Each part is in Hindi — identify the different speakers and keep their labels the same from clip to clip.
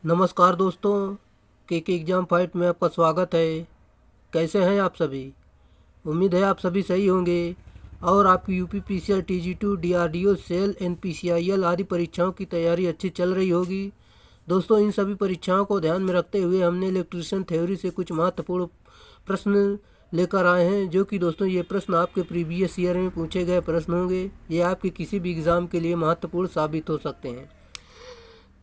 Speaker 1: नमस्कार दोस्तों, के एग्ज़ाम फाइट में आपका स्वागत है। कैसे हैं आप सभी? उम्मीद है आप सभी सही होंगे और आपकी UP PCL TG two DRDO SAIL NPCIL आदि परीक्षाओं की तैयारी अच्छी चल रही होगी। दोस्तों, इन सभी परीक्षाओं को ध्यान में रखते हुए हमने इलेक्ट्रिशियन थ्योरी से कुछ महत्वपूर्ण प्रश्न लेकर आए हैं, जो कि दोस्तों ये प्रश्न आपके प्रीवियस ईयर में पूछे गए प्रश्न होंगे। ये आपके किसी भी एग्ज़ाम के लिए महत्वपूर्ण साबित हो सकते हैं।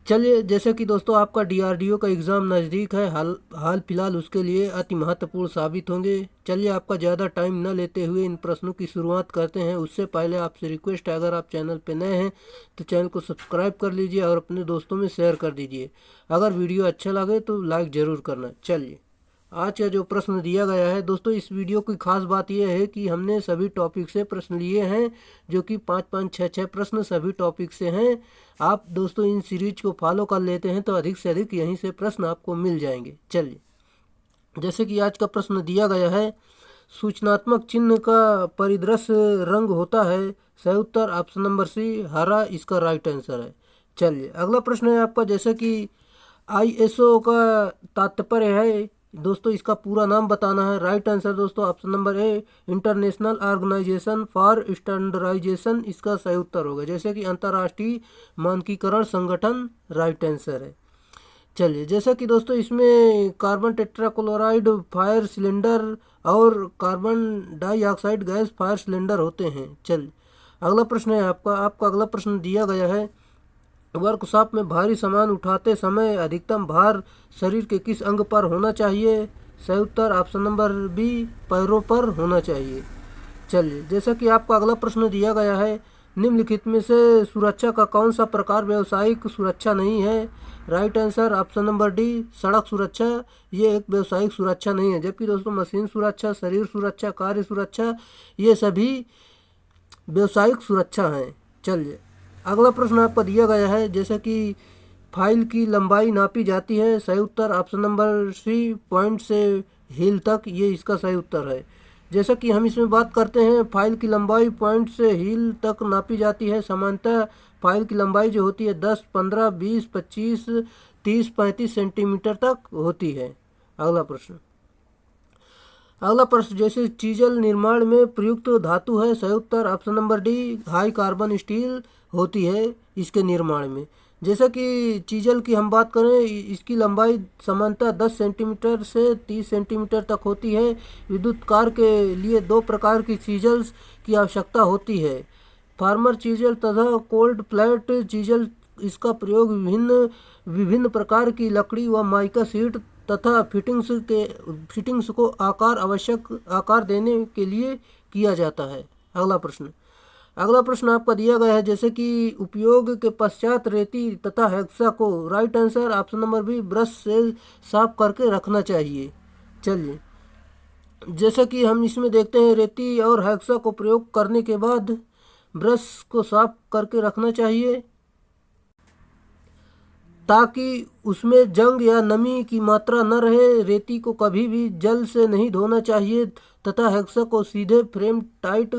Speaker 1: चलिए, जैसे कि दोस्तों आपका डीआरडीओ का एग्ज़ाम नज़दीक है, हाल हाल फिलहाल उसके लिए अति महत्वपूर्ण साबित होंगे। चलिए, आपका ज़्यादा टाइम न लेते हुए इन प्रश्नों की शुरुआत करते हैं। उससे पहले आपसे रिक्वेस्ट है, अगर आप चैनल पर नए हैं तो चैनल को सब्सक्राइब कर लीजिए और अपने दोस्तों में शेयर कर दीजिए। अगर वीडियो अच्छा लगे तो लाइक ज़रूर करना। चलिए, आज का जो प्रश्न दिया गया है दोस्तों, इस वीडियो की खास बात यह है कि हमने सभी टॉपिक से प्रश्न लिए हैं, जो कि 5-5, 6-6 प्रश्न सभी टॉपिक से हैं। आप दोस्तों इन सीरीज को फॉलो कर लेते हैं तो अधिक से अधिक यहीं से प्रश्न आपको मिल जाएंगे। चलिए, जैसे कि आज का प्रश्न दिया गया है, सूचनात्मक चिन्ह का परिदृश्य रंग होता है। सही उत्तर ऑप्शन नंबर सी, हरा, इसका राइट आंसर है। चलिए, अगला प्रश्न है आपका, जैसे कि आईएसओ का तात्पर्य है दोस्तों, इसका पूरा नाम बताना है। राइट आंसर दोस्तों option number a, international organization for standardization, इसका सही उत्तर होगा। जैसे कि अंतर्राष्ट्रीय मानकीकरण संगठन, राइट आंसर है। चलिए, जैसा कि दोस्तों इसमें कार्बन टेट्राक्लोराइड फायर सिलेंडर और carbon dioxide gas fire cylinder होते हैं। चलिए, अगला प्रश्न है आपका अगला प्रश्न दिया गया है, वर्कशॉप में भारी सामान उठाते समय अधिकतम भार शरीर के किस अंग पर होना चाहिए? सही उत्तर ऑप्शन नंबर बी, पैरों पर होना चाहिए। चलिए, जैसा कि आपका अगला प्रश्न दिया गया है, निम्नलिखित में से सुरक्षा का कौन सा प्रकार व्यावसायिक सुरक्षा नहीं है? Right answer option number D, सड़क सुरक्षा। ये एक व्यावसायिक सुरक्षा नहीं है। जबकि दोस्तों मशीन सुरक्षा, शरीर सुरक्षा, कार्य सुरक्षा, ये सभी व्यावसायिक सुरक्षा हैं। चलिए, अगला प्रश्न आपका दिया गया है, जैसे कि फाइल की लंबाई नापी जाती है। सही उत्तर ऑप्शन नंबर सी, पॉइंट से हील तक, ये इसका सही उत्तर है। जैसा कि हम इसमें बात करते हैं, फाइल की लंबाई पॉइंट से हील तक नापी जाती है। सामान्यतः फाइल की लंबाई जो होती है 10, 15, 20, 25, 30, 35 सेंटीमीटर तक होती है। अगला प्रश्न, जैसे चीजल निर्माण में प्रयुक्त धातु है। सही उत्तर option number D, high carbon steel होती है इसके निर्माण में। जैसा कि चीजल की हम बात करें, इसकी लंबाई सामान्यतः 10 सेंटीमीटर से 30 सेंटीमीटर तक होती है। विद्युत कार्य के लिए दो प्रकार की चीजल्स की आवश्यकता होती है, फार्मर चीजल तथा कोल्ड फ्लैट चीजल। इसका प्रयोग विभिन्न विभिन्न प्रकार की लकड़ी व माइका शीट तथा फिटिंग्स को आवश्यक आकार देने के लिए किया जाता है। अगला प्रश्न आपका दिया गया है, जैसे कि उपयोग के पश्चात रेती तथा हेक्सा को, right answer option number b, brush से साफ करके रखना चाहिए। चलिए, जैसा कि हम इसमें देखते हैं, रेती और हेक्सा को प्रयोग करने के बाद ब्रश को साफ करके रखना चाहिए, ताकि उसमें जंग या नमी की मात्रा न रहे। रेती को कभी भी जल से नहीं धोना चाहिए तथा हेक्सा को सीधे फ्रेम टाइट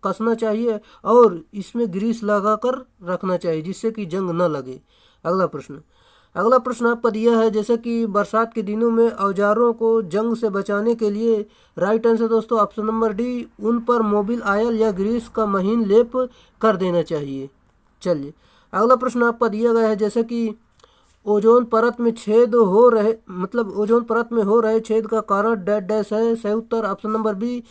Speaker 1: कसना चाहिए और इसमें ग्रीस लगाकर रखना चाहिए, जिससे कि जंग न लगे। अगला प्रश्न आपका दिया है, जैसे कि बरसात के दिनों में औजारों को जंग से बचाने के लिए, राइट आंसर दोस्तों ऑप्शन नंबर डी, उन पर मोबिल ऑयल या ग्रीस का महीन लेप कर देना चाहिए। चलिए, अगला प्रश्न आपका दिया गया है, जैसे कि ओजोन परत में छेद हो रहे ओजोन परत में हो रहे छेद का कारण डैश डैश है। सही उत्तर ऑप्शन नंबर बी,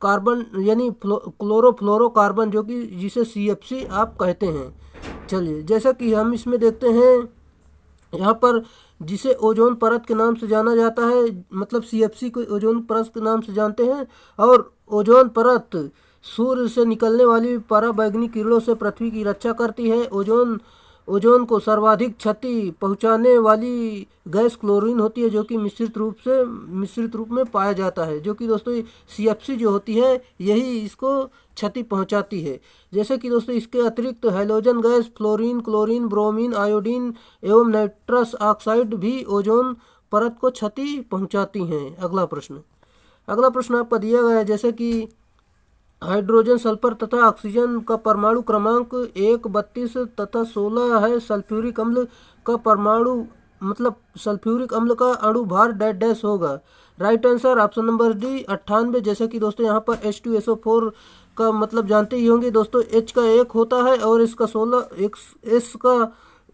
Speaker 1: कार्बन यानी क्लोरोफ्लोरोकार्बन, जो कि जिसे सीएफसी आप कहते हैं। चलिए, जैसा कि हम इसमें देखते हैं, यहाँ पर जिसे ओजोन परत के नाम से जाना जाता है, मतलब सीएफसी को ओजोन परत के नाम से जानते हैं। और ओजोन परत सूर्य से निकलने वाली पराबैंगनी किरणों से पृथ्वी की रक्षा करती है। ओजोन को सर्वाधिक क्षति पहुंचाने वाली गैस क्लोरीन होती है, जो कि मिश्रित रूप में पाया जाता है, जो कि दोस्तों सीएफसी जो होती है यही इसको क्षति पहुंचाती है। जैसे कि दोस्तों इसके अतिरिक्त halogen gas, fluorine, chlorine, bromine, iodine एवं नाइट्रस ऑक्साइड भी ओजोन परत को क्षति पहुंचाती हैं। अगला प्रश्न आपका दिया गया है, जैसे कि हाइड्रोजन, सल्फर तथा ऑक्सीजन का परमाणु क्रमांक 1, 32 तथा 16 है। सल्फ्यूरिक अम्ल का परमाणु मतलब सल्फ्यूरिक अम्ल का अणु भार डैश डैश होगा। Right answer option number D 98। जैसे कि दोस्तों यहाँ पर H2SO4 का मतलब जानते ही होंगे दोस्तों, H का 1 होता है और इसका 16, एस का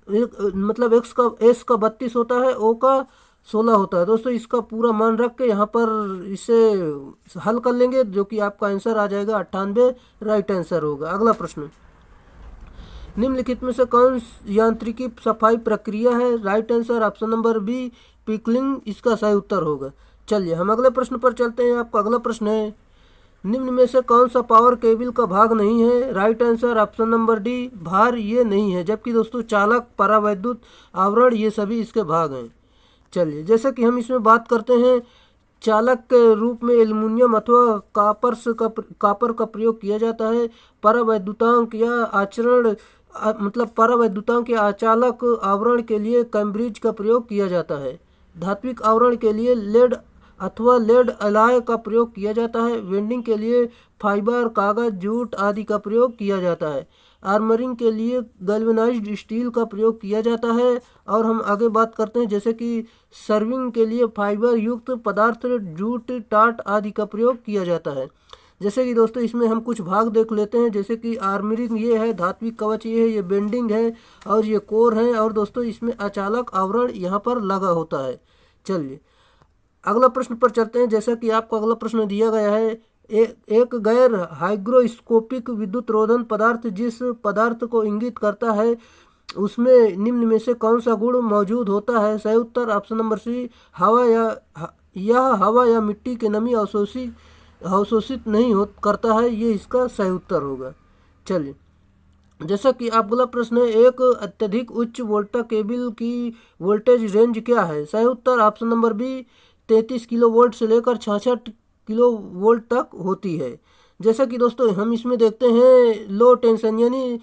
Speaker 1: मतलब एस का 32 होता है, O का 16 होता है। दोस्तों इसका पूरा मान रख के यहाँ पर इसे हल कर लेंगे, जो कि आपका आंसर आ जाएगा 98, राइट आंसर होगा। अगला प्रश्न, निम्नलिखित में से कौन यांत्रिकी सफाई प्रक्रिया है? Right answer option number b pickling इसका सही उत्तर होगा। चलिए हम अगले प्रश्न पर चलते हैं। आपका अगला प्रश्न है, निम्न में से कौन सा पावर केबल का भाग नहीं है? Right answer option number D भार ये नहीं है, जबकि दोस्तों चालक, परावैद्युत आवरण ये सभी इसके भाग हैं। चलिए जैसे कि हम इसमें बात करते हैं, चालक के रूप में एल्युमिनियम अथवा कापर का प्रयोग किया जाता है। परावैद्युतांक या आचरण मतलब परावैद्युतांक या आचालक आवरण के लिए कैम्ब्रिज का प्रयोग किया जाता है। धात्विक आवरण के लिए लेड अथवा लेड अलाय का प्रयोग किया जाता है। वेल्डिंग के लिए फाइबर, कागज, जूट आदि का प्रयोग किया जाता है। आर्मरिंग के लिए गैल्वेनाइज्ड स्टील का प्रयोग किया जाता है। और हम आगे बात करते हैं, जैसे कि सर्विंग के लिए फाइबर युक्त पदार्थ, जूट, टाट आदि का प्रयोग किया जाता है। जैसे कि दोस्तों इसमें हम कुछ भाग देख लेते हैं, जैसे कि आर्मरिंग ये है, धात्विक कवच ये है, ये बेंडिंग है और ये कोर है, और दोस्तों इसमें अचालक आवरण यहाँ पर लगा होता है। चलिए अगला प्रश्न पर चलते हैं। जैसा कि आपको अगला प्रश्न दिया गया है, एक गैर हाइग्रोस्कोपिक विद्युत रोधन पदार्थ जिस पदार्थ को इंगित करता है उसमें निम्न में से कौन सा गुण मौजूद होता है? सही उत्तर ऑप्शन नंबर सी हवा यह हवा या मिट्टी की नमी अवशोषित नहीं हो करता है, ये इसका सही उत्तर होगा। चलिए जैसा कि आप अगला प्रश्न है, एक अत्यधिक उच्च वोल्टा केबल की वोल्टेज रेंज क्या है? सही उत्तर option number B 33 kilo volt से लेकर 66 किलो वोल्ट तक होती है। जैसा कि दोस्तों हम इसमें देखते हैं, लो टेंशन यानी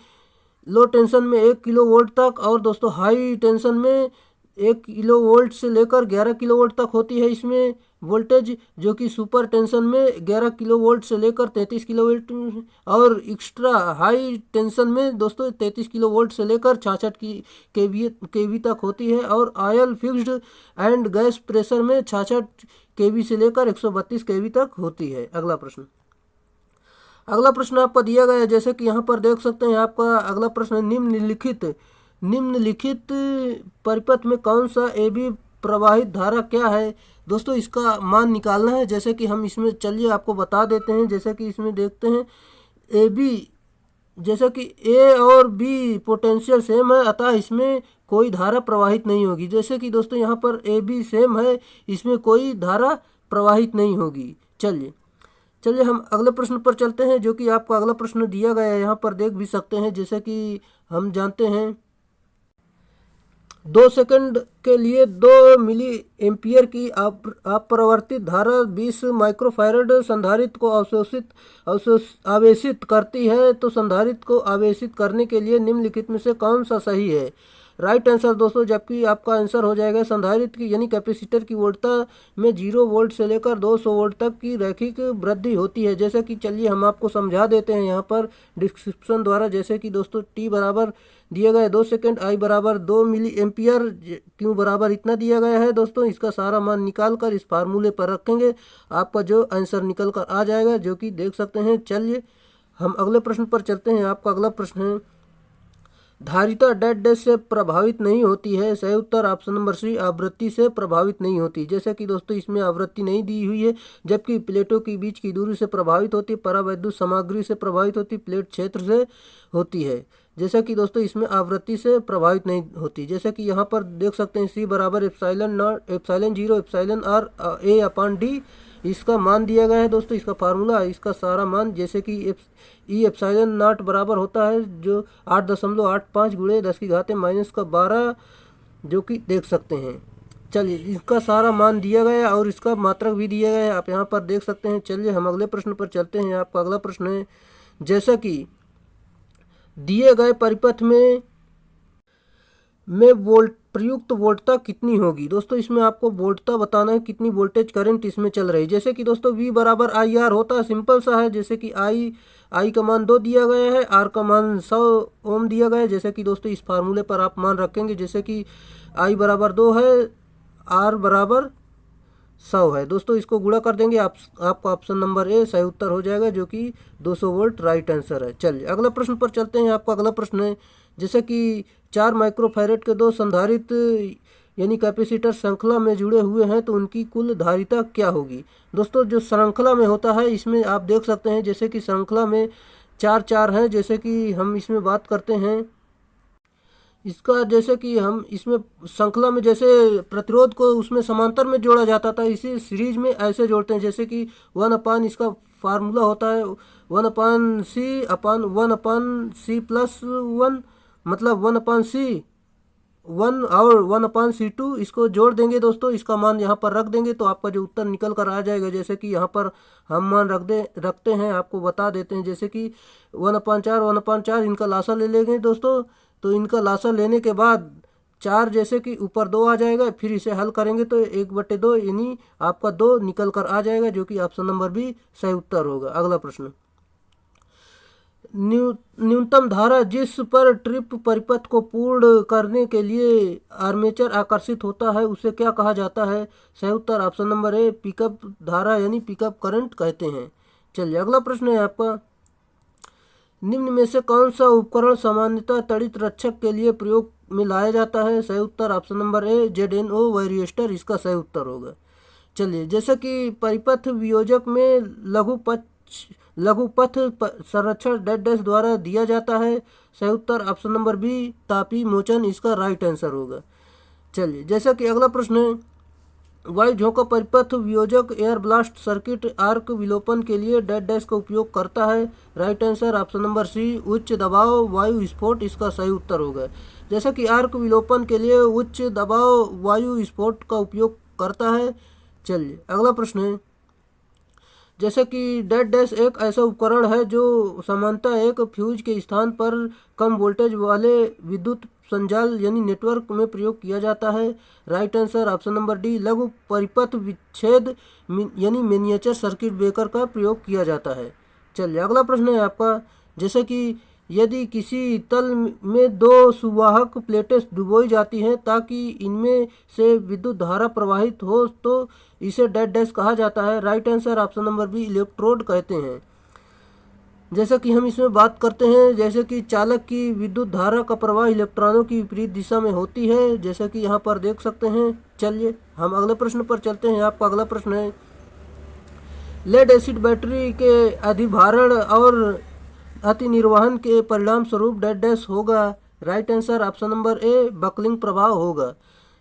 Speaker 1: लो टेंशन में 1 किलो वोल्ट तक, और दोस्तों हाई टेंशन में 1 किलो वोल्ट से लेकर 11 किलो वोल्ट तक होती है इसमें वोल्टेज, जो कि सुपर टेंशन में 11 किलो वोल्ट से लेकर 33 किलो वोल्ट, और एक्स्ट्रा हाई टेंशन में दोस्तों 33 किलो वोल्ट से लेकर 66 की केवी तक होती है। और oil fixed and gas pressure में 66 केवी से लेकर 132 केवी तक होती है। अगला प्रश्न आपका दिया गया है, जैसे कि यहाँ पर देख सकते हैं। आपका अगला प्रश्न, निम्नलिखित परिपथ में कौन सा ए बी प्रवाहित धारा क्या है? दोस्तों इसका मान निकालना है। जैसे कि हम इसमें चलिए आपको बता देते हैं। जैसे कि इसमें देखते हैं ए बी, जैसे कि ए और बी पोटेंशियल सेम है, अतः इसमें कोई धारा प्रवाहित नहीं होगी। जैसे कि दोस्तों यहाँ पर ए बी सेम है, इसमें कोई धारा प्रवाहित नहीं होगी। चलिए हम अगले प्रश्न पर चलते हैं, जो कि आपको अगला प्रश्न दिया गया है, यहाँ पर देख भी सकते हैं। जैसे कि हम जानते हैं, 2 सेकंड के लिए 2 मिली एम्पियर की अपरिवर्तित धारा 20 माइक्रोफैरड संधारित्र को आवेशित करती है, तो संधारित्र को आवेशित करने के लिए निम्नलिखित में से कौन सा सही है? राइट आंसर दोस्तों, जबकि आपका आंसर हो जाएगा संधारित्र की यानी कैपेसिटर की वोल्टता में 0 वोल्ट से लेकर 200 वोल्ट तक की रैखिक वृद्धि होती है। जैसे कि चलिए हम आपको समझा देते हैं यहाँ पर डिस्क्रिप्शन द्वारा। जैसे कि दोस्तों टी बराबर दिया गया है 2 सेकंड, आई बराबर 2 मिली एम्पियर, क्यू बराबर इतना दिया गया है। दोस्तों इसका सारा मान निकाल कर इस फार्मूले पर रखेंगे, आपका जो आंसर निकल कर आ जाएगा, जो कि देख सकते हैं। चलिए हम अगले प्रश्न पर चलते हैं। आपका अगला प्रश्न है, धारिता डैश डैश से प्रभावित नहीं होती है। सही उत्तर ऑप्शन नंबर सी आवृत्ति से प्रभावित नहीं होती। जैसे कि दोस्तों इसमें आवृत्ति नहीं दी हुई है, जबकि प्लेटों के बीच की दूरी से प्रभावित होती है, परावैद्युत सामग्री से प्रभावित होती, प्लेट क्षेत्र से होती है। जैसा कि दोस्तों इसमें आवृत्ति से प्रभावित नहीं होती। जैसे कि यहाँ पर देख सकते हैं, सी बराबर epsilon 0 epsilon r a upon d इसका मान दिया गया है। दोस्तों इसका फार्मूला, इसका सारा मान, जैसे कि ई एप्सिलॉन नॉट बराबर होता है जो 8.85 गुणे 10⁻⁻12, जो कि देख सकते हैं। चलिए इसका सारा मान दिया गया और इसका मात्रक भी दिया गया है, आप यहाँ पर देख सकते हैं। चलिए हम अगले प्रश्न पर चलते हैं। आपका अगला प्रश्न है, जैसा कि दिए गए परिपथ में में वोल्ट प्रयुक्त वोल्टता कितनी होगी। दोस्तों इसमें आपको वोल्टता बताना है, कितनी वोल्टेज करंट इसमें चल रही है। जैसे कि दोस्तों V बराबर आई आर होता है, सिंपल सा है। जैसे कि आई का मान 2 दिया गया है, आर का मान 100 ओम दिया गया है। जैसे कि दोस्तों इस फार्मूले पर आप मान रखेंगे, जैसे कि आई बराबर 2 है, आर बराबर 100 है। दोस्तों इसको गुणा कर देंगे, आपका ऑप्शन नंबर ए सही उत्तर हो जाएगा, जो कि 200 वोल्ट राइट आंसर है। चलिए अगला प्रश्न पर चलते हैं। आपका अगला प्रश्न है, जैसे कि 4 माइक्रोफैरेड के 2 संधारित्र यानी कैपेसिटर श्रृंखला में जुड़े हुए हैं, तो उनकी कुल धारिता क्या होगी। दोस्तों जो श्रृंखला में होता है, इसमें आप देख सकते हैं जैसे कि श्रृंखला में 4 हैं। जैसे कि हम इसमें बात करते हैं इसका, जैसे कि हम इसमें श्रृंखला में जैसे प्रतिरोध को उसमें समांतर में जोड़ा जाता था, इसी सीरीज में ऐसे जोड़ते हैं। जैसे कि 1 अपान इसका फार्मूला होता है 1/C प्लस 1, मतलब 1/C 1 और 1/C2 इसको जोड़ देंगे। दोस्तों इसका मान यहाँ पर रख देंगे तो आपका जो उत्तर निकल कर आ जाएगा। जैसे कि यहाँ पर हम मान रखते हैं, आपको बता देते हैं। जैसे कि 1/4 इनका लासा ले लेंगे दोस्तों, तो इनका लासा लेने के बाद 4 जैसे कि ऊपर 2 आ जाएगा, फिर इसे हल करेंगे तो 1/2 यानी आपका 2 निकल कर आ जाएगा, जो कि ऑप्शन नंबर बी सही उत्तर होगा। अगला प्रश्न, न्यूनतम धारा जिस पर ट्रिप परिपथ को पूर्ण करने के लिए आर्मेचर आकर्षित होता है उसे क्या कहा जाता है। सही उत्तर ऑप्शन नंबर ए पिकअप धारा यानी पिकअप करंट कहते हैं। चलिए अगला प्रश्न है आपका, निम्न में से कौन सा उपकरण सामान्यतः तड़ित रक्षक के लिए प्रयोग में लाया जाता है। सही उत्तर ऑप्शन नंबर ए ZNO वायरिएस्टर इसका सही उत्तर होगा। चलिए जैसे कि परिपथ वियोजक में लघुपथ संरक्षण डैश डैश द्वारा दिया जाता है। सही उत्तर ऑप्शन नंबर बी तापी मोचन इसका राइट आंसर होगा। चलिए जैसा कि अगला प्रश्न है, वायु झोंका परिपथ वियोजक एयर ब्लास्ट सर्किट आर्क विलोपन के लिए डैश डैश का उपयोग करता है। Right answer option number c उच्च दबाव वायु विस्फोट इसका सही उत्तर होगा। जैसा कि आर्क विलोपन के लिए उच्च दबाव वायु विस्फोट का उपयोग करता है। चलिए अगला प्रश्न है, जैसे कि डैश डैश एक ऐसा उपकरण है जो सामान्यतः एक फ्यूज के स्थान पर कम वोल्टेज वाले विद्युत संजाल यानी नेटवर्क में प्रयोग किया जाता है। Right answer option number D लघु परिपथ विच्छेद यानी मिनिएचर सर्किट ब्रेकर का प्रयोग किया जाता है। चलिए अगला प्रश्न है आपका, जैसे कि यदि किसी तल में 2 सुवाहक प्लेटें डुबोई जाती हैं ताकि इनमें से विद्युत धारा प्रवाहित हो, तो इसे डैश डैश कहा जाता है। Right answer option number b electrode कहते हैं। जैसा कि हम इसमें बात करते हैं, जैसे कि चालक की विद्युत धारा का प्रवाह इलेक्ट्रॉनों की विपरीत दिशा में होती है, जैसा कि यहाँ पर देख सकते हैं। चलिए हम अगले प्रश्न पर चलते हैं। आपका अगला प्रश्न है, लेड एसिड बैटरी के अधिभारण और अति निर्वहन के परिणाम स्वरूप डैश डैश होगा। राइट आंसर ऑप्शन नंबर ए बकलिंग प्रभाव होगा।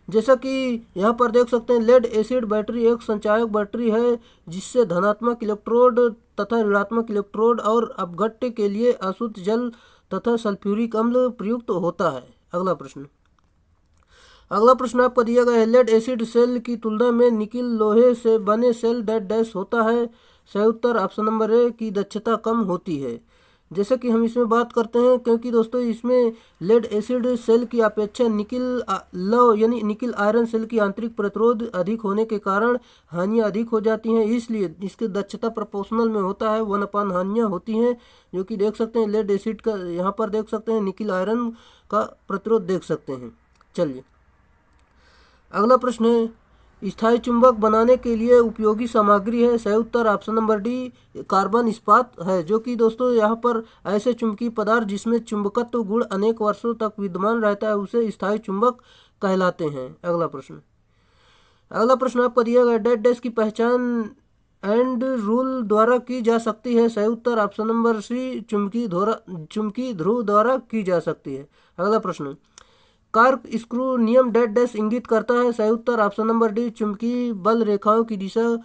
Speaker 1: जैसा कि यहाँ पर देख सकते हैं, लेड एसिड बैटरी एक संचायक बैटरी है जिससे धनात्मक इलेक्ट्रोड तथा ऋणात्मक इलेक्ट्रोड और अपघट्य के लिए अशुद्ध जल तथा सल्फ्यूरिक अम्ल प्रयुक्त होता है। अगला प्रश्न आपको दिया गया है, लेड एसिड सेल की तुलना में निकिल लोहे से बने सेल डैश डैश होता है। सही उत्तर ऑप्शन नंबर ए की दक्षता कम होती है। जैसे कि हम इसमें बात करते हैं, क्योंकि दोस्तों इसमें लेड एसिड सेल की अपेक्षा निकिल लौ यानी निकिल आयरन सेल की आंतरिक प्रतिरोध अधिक होने के कारण हानियाँ अधिक हो जाती हैं, इसलिए इसकी दक्षता प्रोपोर्शनल में होता है 1/, हानियाँ होती हैं, जो कि देख सकते हैं लेड एसिड का यहाँ पर देख सकते हैं, निकिल आयरन का प्रतिरोध देख सकते हैं। चलिए अगला प्रश्न है, स्थायी चुंबक बनाने के लिए उपयोगी सामग्री है। सही उत्तर ऑप्शन नंबर डी कार्बन इस्पात है, जो कि दोस्तों यहाँ पर ऐसे चुंबकीय पदार्थ जिसमें चुंबकत्व गुण अनेक वर्षों तक विद्यमान रहता है उसे स्थायी चुंबक कहलाते हैं। अगला प्रश्न आपको दिया गया, डैश डैश की पहचान एंड रूल द्वारा की जा सकती है। सही उत्तर ऑप्शन नंबर सी चुंबकीय ध्रुव द्वारा की जा सकती है। अगला प्रश्न, कार्क स्क्रू नियम डैश डैश इंगित करता है। सही उत्तर ऑप्शन नंबर डी चुंबकीय बल रेखाओं की दिशा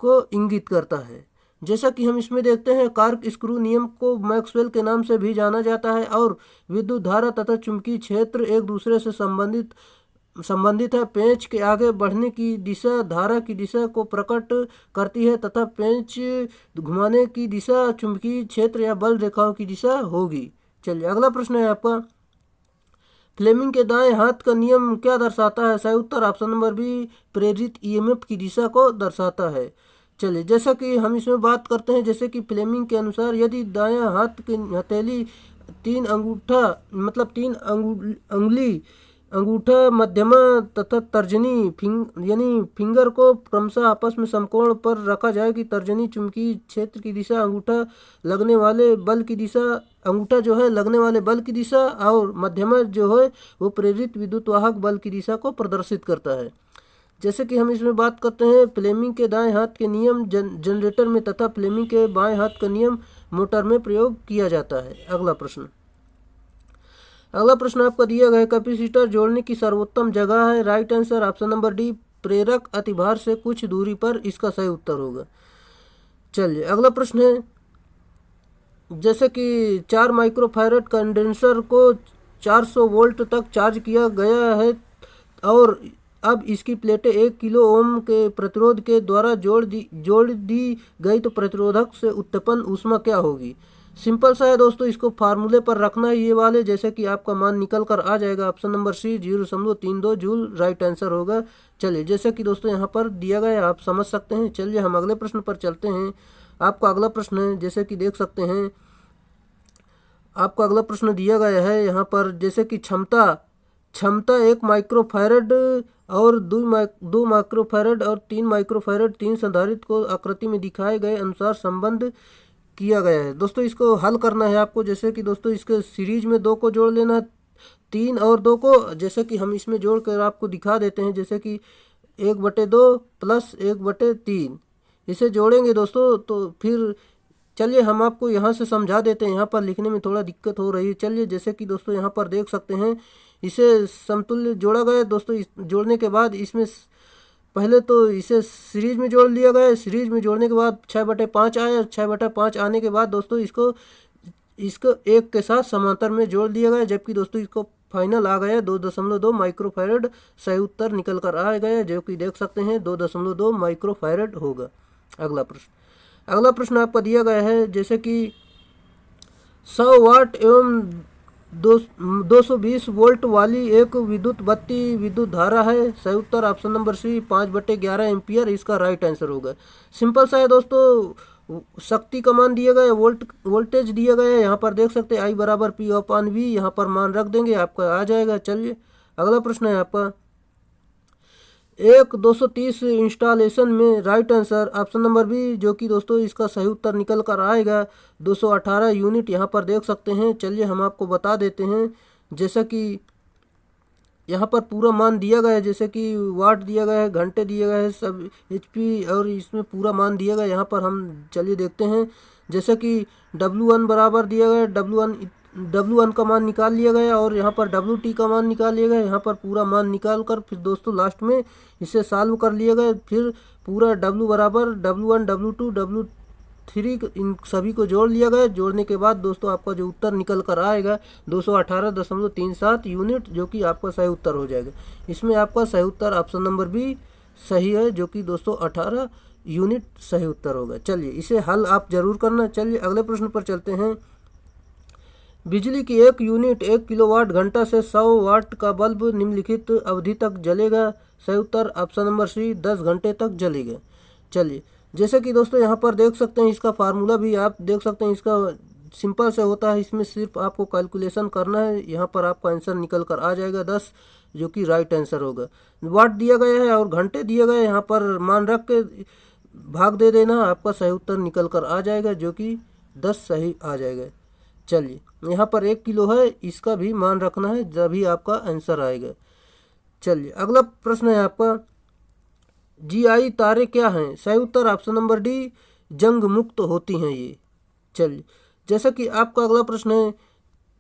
Speaker 1: को इंगित करता है। जैसा कि हम इसमें देखते हैं, कार्क स्क्रू नियम को मैक्सवेल के नाम से भी जाना जाता है और विद्युत धारा तथा चुंबकीय क्षेत्र एक दूसरे से संबंधित है। पेंच के आगे बढ़ने की दिशा धारा की दिशा को प्रकट करती है तथा पेंच घुमाने की दिशा चुंबकीय क्षेत्र या बल रेखाओं की दिशा होगी। चलिए अगला प्रश्न है आपका, फ्लेमिंग के दाएं हाथ का नियम क्या दर्शाता है? सही उत्तर ऑप्शन नंबर बी, प्रेरित ईएमएफ की दिशा को दर्शाता है। चलिए, जैसा कि हम इसमें बात करते हैं, जैसे कि फ्लेमिंग के अनुसार यदि दायां हाथ की हथेली तीन अंगूठा मतलब तीन अंगुली अंगूठा, मध्यमा तथा तर्जनी यानी फिंगर को क्रमशः आपस में समकोण पर रखा जाए कि तर्जनी चुंबकीय क्षेत्र की दिशा, अंगूठा लगने वाले बल की दिशा, अंगूठा जो है लगने वाले बल की दिशा, और मध्यमा जो है वो प्रेरित विद्युत वाहक बल की दिशा को प्रदर्शित करता है। जैसे कि हम इसमें बात करते हैं, फ्लेमिंग के दाएं हाथ के नियम जनरेटर में तथा फ्लेमिंग के बाएं हाथ का नियम मोटर में प्रयोग किया जाता है। अगला प्रश्न आपका दिया गया है, कैपेसिटर जोड़ने की सर्वोत्तम जगह है? Right answer option number D, प्रेरक अतिभार से कुछ दूरी पर इसका सही उत्तर होगा। चलिए, अगला प्रश्न है, जैसे कि 4 माइक्रोफैरड कंडेंसर को 400 वोल्ट तक चार्ज किया गया है और अब इसकी प्लेटें 1 किलो ओम के प्रतिरोध के द्वारा जोड़ दी गई तो प्रतिरोधक से उत्पन्न ऊष्मा क्या होगी? सिंपल सा है दोस्तों, इसको फार्मूले पर रखना है ये वाले, जैसे कि आपका मान निकल कर आ जाएगा। Option number c 0.32 joule right answer होगा। चलिए, जैसे कि दोस्तों यहाँ पर दिया गया है, आप समझ सकते हैं। चलिए, हम अगले प्रश्न पर चलते हैं। आपका अगला प्रश्न है, जैसे कि देख सकते हैं, आपका अगला प्रश्न दिया गया है यहाँ पर, जैसे कि क्षमता 1 माइक्रोफैरड और 2 माइक्रोफैरड और 3 माइक्रोफैरड 3 संधारित्र को आकृति में दिखाए गए अनुसार संबंध किया गया है। दोस्तों, इसको हल करना है आपको। जैसे कि दोस्तों इसके सीरीज में 2 को जोड़ लेना, 3 और 2 को, जैसे कि हम इसमें जोड़ कर आपको दिखा देते हैं। जैसे कि 1/2 प्लस 1/3 इसे जोड़ेंगे दोस्तों, तो फिर चलिए हम आपको यहाँ से समझा देते हैं। यहाँ पर लिखने में थोड़ा दिक्कत हो रही है। चलिए, जैसे कि दोस्तों यहाँ पर देख सकते हैं, इसे समतुल्य जोड़ा गया दोस्तों। इस जोड़ने के बाद इसमें पहले तो इसे सीरीज में जोड़ लिया गया। सीरीज में जोड़ने के बाद 6/5 आया। 6/5 आने के बाद दोस्तों इसको 1 के साथ समांतर में जोड़ दिया गया, जबकि दोस्तों इसको फाइनल आ गया 2.2 माइक्रोफैरड। सही उत्तर निकल कर आ गया, जो कि देख सकते हैं 2.2 माइक्रोफैरड होगा। अगला प्रश्न आपका दिया गया है, जैसे कि 100 वाट एवं 220 वोल्ट वाली एक विद्युत बत्ती विद्युत धारा है। सही उत्तर ऑप्शन नंबर सी 5/11 एम्पियर इसका राइट आंसर होगा। सिंपल सा है दोस्तों, शक्ति का मान दिया गया, वोल्टेज दिया गया है। यहाँ पर देख सकते हैं I बराबर P/V, यहाँ पर मान रख देंगे, आपका आ जाएगा। चलिए, अगला प्रश्न है आपका, एक 230 इंस्टॉलेशन में right answer option number b, जो कि दोस्तों इसका सही उत्तर निकल कर आएगा 218 यूनिट, यहाँ पर देख सकते हैं। चलिए, हम आपको बता देते हैं, जैसा कि यहाँ पर पूरा मान दिया गया है, जैसे कि वाट दिया गया है, घंटे दिया गया है, सब HP, और इसमें पूरा मान दिया गया। यहाँ पर हम चलिए देखते हैं, जैसे कि W1 बराबर दिया गया, W1 का मान निकाल लिया गया, और यहाँ पर WT का मान निकाल लिया गया। यहाँ पर पूरा मान निकाल कर फिर दोस्तों लास्ट में इसे सॉल्व कर लिया गया। फिर पूरा W बराबर W1 W2 W3 इन सभी को जोड़ लिया गया। जोड़ने के बाद दोस्तों आपका जो उत्तर निकल कर आएगा 218.37 यूनिट, जो कि आपका सही उत्तर हो जाएगा। इसमें आपका सही उत्तर ऑप्शन नंबर बी सही है, जो कि 218 यूनिट सही उत्तर होगा। चलिए, इसे हल आप जरूर करना। चलिए, अगले प्रश्न पर चलते हैं। बिजली की 1 यूनिट 1 किलोवाट घंटा से 100 वाट का बल्ब निम्नलिखित अवधि तक जलेगा। सही उत्तर ऑप्शन नंबर सी 10 घंटे तक जलेगा। चलिए, जैसे कि दोस्तों यहाँ पर देख सकते हैं, इसका फार्मूला भी आप देख सकते हैं, इसका सिंपल से होता है। इसमें सिर्फ आपको कैलकुलेशन करना है, यहाँ पर आपका आंसर निकल कर आ जाएगा 10, जो कि राइट आंसर होगा। वाट दिया गया है और घंटे दिए गए, यहाँ पर मान रख के भाग दे देना, आपका सही उत्तर निकल कर आ जाएगा, जो कि 10 सही आ जाएगा। चलिए, यहाँ पर 1 किलो है, इसका भी मान रखना है, जभी आपका आंसर आएगा। चलिए, अगला प्रश्न है आपका, GI तारे क्या हैं? सही उत्तर ऑप्शन नंबर डी, जंग मुक्त होती हैं ये। चलिए, जैसा कि आपका अगला प्रश्न है,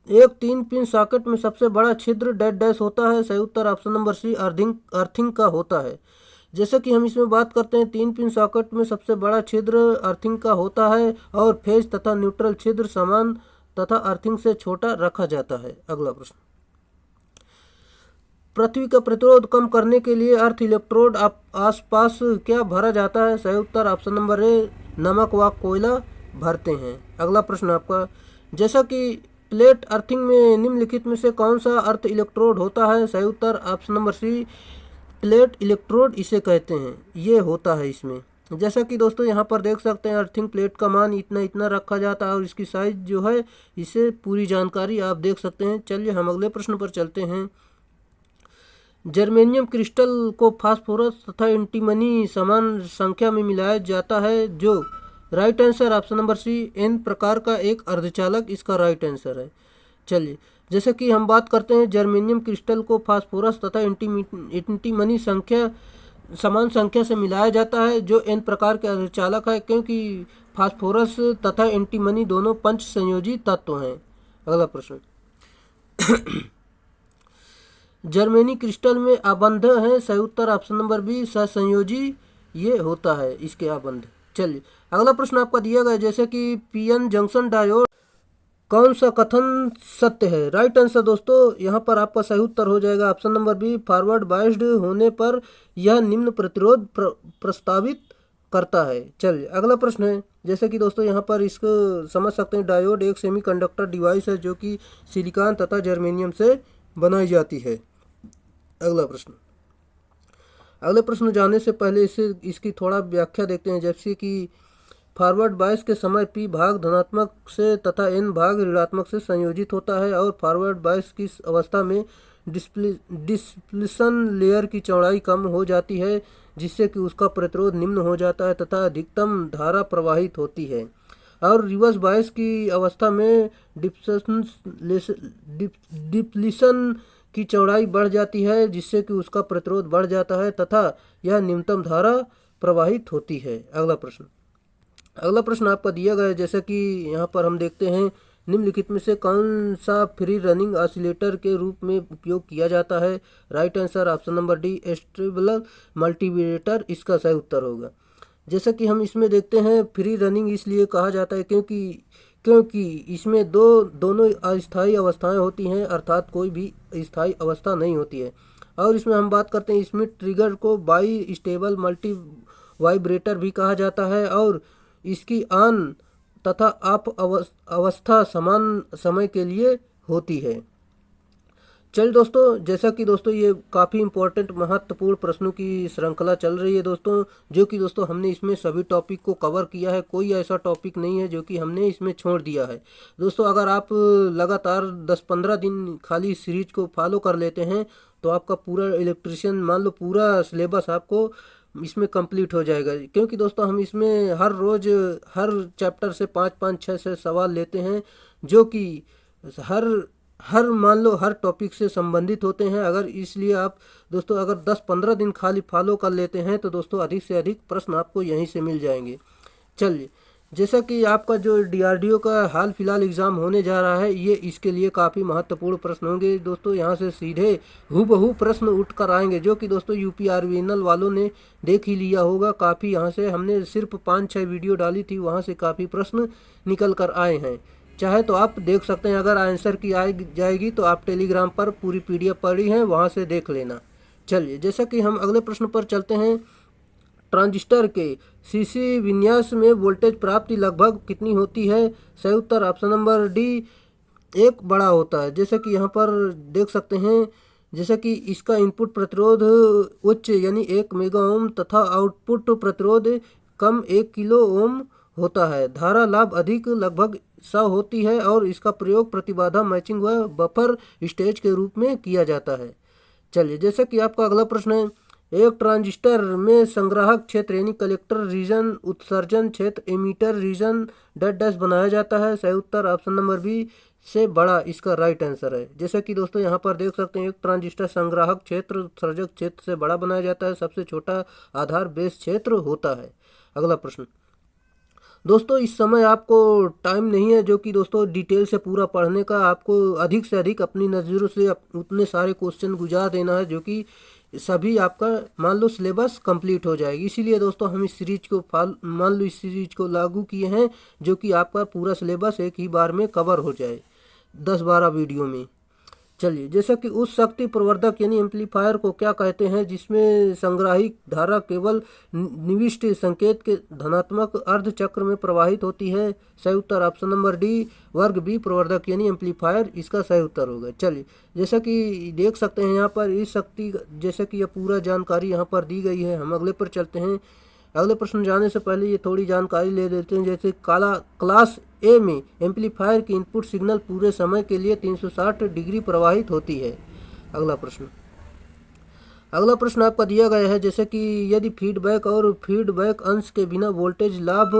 Speaker 1: एक 3 पिन सॉकेट में सबसे बड़ा छिद्र डैश होता है। सही उत्तर ऑप्शन नंबर सी अर्थिंग का होता है। जैसा कि हम इसमें बात करते हैं, 3 पिन सॉकेट में सबसे बड़ा छिद्र अर्थिंग का होता है और फेज तथा न्यूट्रल छिद्र समान तथा अर्थिंग से छोटा रखा जाता है। अगला प्रश्न, पृथ्वी का प्रतिरोध कम करने के लिए अर्थ इलेक्ट्रोड आसपास क्या भरा जाता है? सही उत्तर ऑप्शन नंबर ए, नमक व कोयला भरते हैं। अगला प्रश्न आपका, जैसा कि प्लेट अर्थिंग में निम्नलिखित में से कौन सा अर्थ इलेक्ट्रोड होता है? सही उत्तर option number C, plate electrode इसे कहते हैं, ये होता है इसमें। जैसा कि दोस्तों यहाँ पर देख सकते हैं अर्थिंग प्लेट का मान इतना इतना रखा जाता है और इसकी साइज जो है, इसे पूरी जानकारी आप देख सकते हैं। चलिए हम अगले प्रश्न पर चलते हैं। जर्मेनियम क्रिस्टल को फास्फोरस तथा एंटीमनी समान संख्या में मिलाया जाता है, जो right answer option number c, n प्रकार का एक अर्धचालक इसका राइट आंसर है। चलिए जैसे कि हम बात करते हैं जर्मेनियम क्रिस्टल को फास्फोरस तथा एंटीमनी संख्या समान संख्या से मिलाया जाता है, जो एन प्रकार के अर्धचालक है, क्योंकि फास्फोरस तथा एंटीमनी दोनों पंच संयोजी तत्व हैं। अगला प्रश्न, जर्मेनी क्रिस्टल में आबंध है? सही उत्तर ऑप्शन नंबर बी, सहसंयोजी ये होता है इसके आबंध। चलिए अगला प्रश्न आपका दिया गया, जैसे कि पीएन जंक्शन डायोड कौन सा कथन सत्य है? राइट आंसर दोस्तों यहाँ पर आपका सही उत्तर हो जाएगा option number b, forward biased होने पर यह निम्न प्रतिरोध प्रस्तावित करता है। चलिए अगला प्रश्न है, जैसे कि दोस्तों यहाँ पर इसको समझ सकते हैं, डायोड एक सेमीकंडक्टर डिवाइस है जो कि सिलिकॉन तथा जर्मेनियम से बनाई जाती है। अगला प्रश्न जाने से पहले इसकी थोड़ा व्याख्या देखते हैं। जैसे कि फॉरवर्ड बायस के समय P भाग धनात्मक से तथा N भाग ऋणात्मक से संयोजित होता है और फॉरवर्ड बायस की अवस्था में डिस्प्लेशन लेयर की चौड़ाई कम हो जाती है, जिससे कि उसका प्रतिरोध निम्न हो जाता है तथा अधिकतम धारा प्रवाहित होती है। और रिवर्स बायस की अवस्था में डिप्लीशन की चौड़ाई बढ़ जाती है, जिससे कि उसका प्रतिरोध बढ़ जाता है तथा यह न्यूनतम धारा प्रवाहित होती है। अगला प्रश्न आपका दिया गया है, जैसा कि यहाँ पर हम देखते हैं, निम्नलिखित में से कौन सा फ्री रनिंग ऑसिलेटर के रूप में उपयोग किया जाता है? Right answer option number D, stable multimeter इसका सही उत्तर होगा। जैसा कि हम इसमें देखते हैं, फ्री रनिंग इसलिए कहा जाता है क्योंकि इसमें दोनों अस्थायी अवस्थाएं होती हैं, अर्थात कोई भी स्थायी अवस्था नहीं होती है। और इसमें हम बात करते हैं, इसमें ट्रिगर को बाई स्टेबल मल्टी वाइब्रेटर भी कहा जाता है और इसकी ऑन तथा ऑफ अवस्था समान समय के लिए होती है। चल दोस्तों, जैसा कि दोस्तों ये काफ़ी इम्पोर्टेंट महत्वपूर्ण प्रश्नों की श्रृंखला चल रही है दोस्तों, जो कि दोस्तों हमने इसमें सभी टॉपिक को कवर किया है। कोई ऐसा टॉपिक नहीं है जो कि हमने इसमें छोड़ दिया है। दोस्तों अगर आप लगातार 10-15 दिन खाली सीरीज को फॉलो कर लेते हैं तो आपका पूरा इलेक्ट्रिशियन मान लो पूरा सिलेबस आपको इसमें कंप्लीट हो जाएगा। क्योंकि दोस्तों हम इसमें हर रोज़ हर चैप्टर से 5-5-6 सवाल लेते हैं, जो कि हर मान लो हर टॉपिक से संबंधित होते हैं। अगर इसलिए आप दोस्तों अगर 10-15 दिन खाली फॉलो कर लेते हैं तो दोस्तों अधिक से अधिक प्रश्न आपको यहीं से मिल जाएंगे। चलिए, जैसा कि आपका जो DRDO का हाल फिलहाल एग्ज़ाम होने जा रहा है, ये इसके लिए काफ़ी महत्वपूर्ण प्रश्न होंगे दोस्तों। यहाँ से सीधे हूबहू प्रश्न उठ कर आएंगे, जो कि दोस्तों UPRVNL वालों ने देख ही लिया होगा। काफ़ी यहाँ से हमने सिर्फ 5-6 वीडियो डाली थी, वहाँ से काफ़ी प्रश्न निकल कर आए हैं। चाहे तो आप देख सकते हैं, अगर आंसर की आ जाएगी तो आप टेलीग्राम पर पूरी PDF पड़ी है, वहाँ से देख लेना। चलिए, जैसा कि हम अगले प्रश्न पर चलते हैं, ट्रांजिस्टर के CC विन्यास में वोल्टेज प्राप्ति लगभग कितनी होती है? सही उत्तर ऑप्शन नंबर डी, 1 बड़ा होता है। जैसा कि यहाँ पर देख सकते हैं, जैसा कि इसका इनपुट प्रतिरोध उच्च यानी 1 मेगा ओम तथा आउटपुट प्रतिरोध कम 1 किलो ओम होता है। धारा लाभ अधिक लगभग 100 होती है और इसका प्रयोग प्रतिबाधा मैचिंग व बफर स्टेज के रूप में किया जाता है। चलिए, जैसा कि आपका अगला प्रश्न है, एक ट्रांजिस्टर में संग्राहक क्षेत्र यानी कलेक्टर रीजन, उत्सर्जन क्षेत्र एमिटर रीजन डैश बनाया जाता है। सही उत्तर ऑप्शन नंबर बी, से बड़ा इसका राइट आंसर है। जैसा कि दोस्तों यहाँ पर देख सकते हैं, एक ट्रांजिस्टर संग्राहक क्षेत्र उत्सर्जक क्षेत्र से बड़ा बनाया जाता है। सबसे छोटा आधार बेस क्षेत्र होता है। अगला प्रश्न दोस्तों, इस समय आपको टाइम नहीं है जो कि दोस्तों डिटेल से पूरा पढ़ने का, आपको अधिक से अधिक अपनी नज़रों से उतने सारे क्वेश्चन गुजार देना है, जो कि सभी आपका मान लो सिलेबस कंप्लीट हो जाएगी। इसीलिए दोस्तों हम इस सीरीज को मान लो इस सीरीज को लागू किए हैं, जो कि आपका पूरा सिलेबस एक ही बार में कवर हो जाए 10-12 वीडियो में। चलिए, जैसा कि उस शक्ति प्रवर्धक यानी एम्पलीफायर को क्या कहते हैं जिसमें संग्राही धारा केवल निविष्ट संकेत के धनात्मक अर्ध चक्र में प्रवाहित होती है? सही उत्तर ऑप्शन नंबर डी, वर्ग बी प्रवर्धक यानी एम्पलीफायर इसका सही उत्तर होगा। चलिए, जैसा कि देख सकते हैं यहाँ पर इस शक्ति, जैसा कि यह पूरा जानकारी यहाँ पर दी गई है। हम अगले पर चलते हैं। अगले प्रश्न जाने से पहले ये थोड़ी जानकारी ले लेते हैं। जैसे क्लास ए में एम्पलीफायर की इनपुट सिग्नल पूरे समय के लिए 360 डिग्री प्रवाहित होती है। अगला प्रश्न आपका दिया गया है, जैसे कि यदि फीडबैक और फीडबैक अंश के बिना वोल्टेज लाभ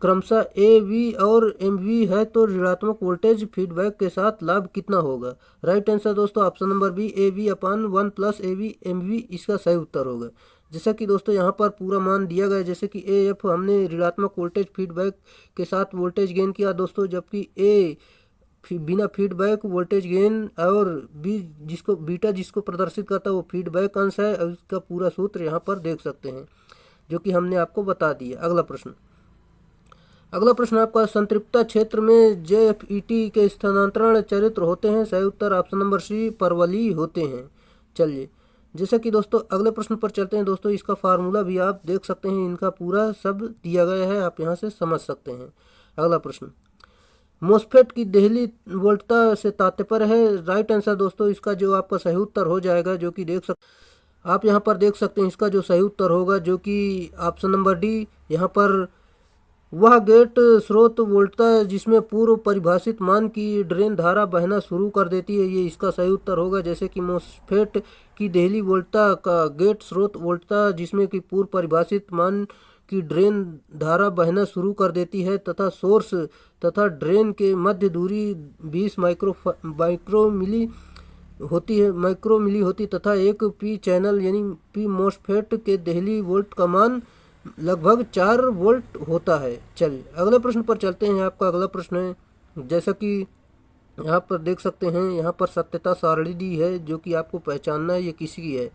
Speaker 1: क्रमशः ए वी और एम वी है तो ऋणात्मक वोल्टेज फीडबैक के साथ लाभ कितना होगा? राइट आंसर दोस्तों option number b, a v upon 1 plus a v m v इसका सही उत्तर होगा। जैसा कि दोस्तों यहाँ पर पूरा मान दिया गया है, जैसे कि ए एफ हमने ऋणात्मक वोल्टेज फीडबैक के साथ वोल्टेज गेन किया दोस्तों, जबकि ए बिना फीडबैक वोल्टेज गेन और बी जिसको बीटा जिसको प्रदर्शित करता है वो फीडबैक अंश है। और इसका पूरा सूत्र यहाँ पर देख सकते हैं जो कि हमने आपको बता दिया। अगला प्रश्न आपका, संतृप्ता क्षेत्र में JFET के स्थानांतरण चरित्र होते हैं? सही उत्तर ऑप्शन नंबर सी, परवलयी होते हैं। चलिए, जैसा कि दोस्तों अगले प्रश्न पर चलते हैं दोस्तों, इसका फार्मूला भी आप देख सकते हैं, इनका पूरा सब दिया गया है, आप यहाँ से समझ सकते हैं। अगला प्रश्न, मोस्फेट की देहली वोल्टता से तात्पर्य है? राइट आंसर दोस्तों इसका जो आपका सही उत्तर हो जाएगा, जो कि आप यहाँ पर देख सकते हैं, इसका जो सही उत्तर होगा जो कि ऑप्शन नंबर डी, यहाँ पर वह गेट स्रोत वोल्टता जिसमें पूर्व परिभाषित मान की ड्रेन धारा बहना शुरू कर देती है, ये इसका सही उत्तर होगा। जैसे कि मोस्फेट की देहली वोल्टता का गेट स्रोत वोल्टता जिसमें कि पूर्व परिभाषित मान की ड्रेन धारा बहना शुरू कर देती है तथा सोर्स तथा ड्रेन के मध्य दूरी 20 माइक्रोमिली होती तथा एक पी चैनल यानी पी मोस्फेट के देहली वोल्ट का मान लगभग 4 वोल्ट होता है। चलिए, अगले प्रश्न पर चलते हैं। आपका अगला प्रश्न है, जैसा कि यहाँ पर देख सकते हैं, यहाँ पर सत्यता सारणी दी है जो कि आपको पहचानना है ये किसी की है।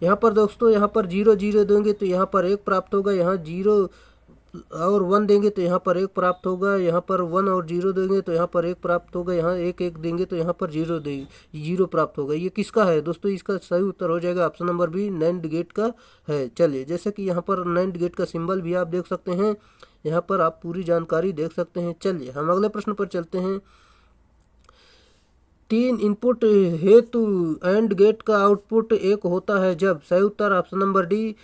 Speaker 1: यहाँ पर दोस्तों, यहाँ पर 0 0 देंगे तो यहाँ पर 1 प्राप्त होगा, यहाँ 0 और 1 देंगे तो यहाँ पर 1 प्राप्त होगा, यहाँ पर 1 और 0 देंगे तो यहाँ पर 1 प्राप्त होगा, यहाँ 1 1 देंगे तो यहाँ पर 0 प्राप्त होगा। ये किसका है दोस्तों? इसका सही उत्तर हो जाएगा option number b, NAND gate का है। चलिए, जैसे कि यहाँ पर नैंड गेट का सिंबल भी आप देख सकते हैं, यहाँ पर आप पूरी जानकारी देख सकते हैं। चलिए, हम अगले प्रश्न पर चलते हैं। 3 इनपुट हेतु एंड गेट का आउटपुट 1 होता है जब? सही उत्तर ऑप्शन नंबर डी,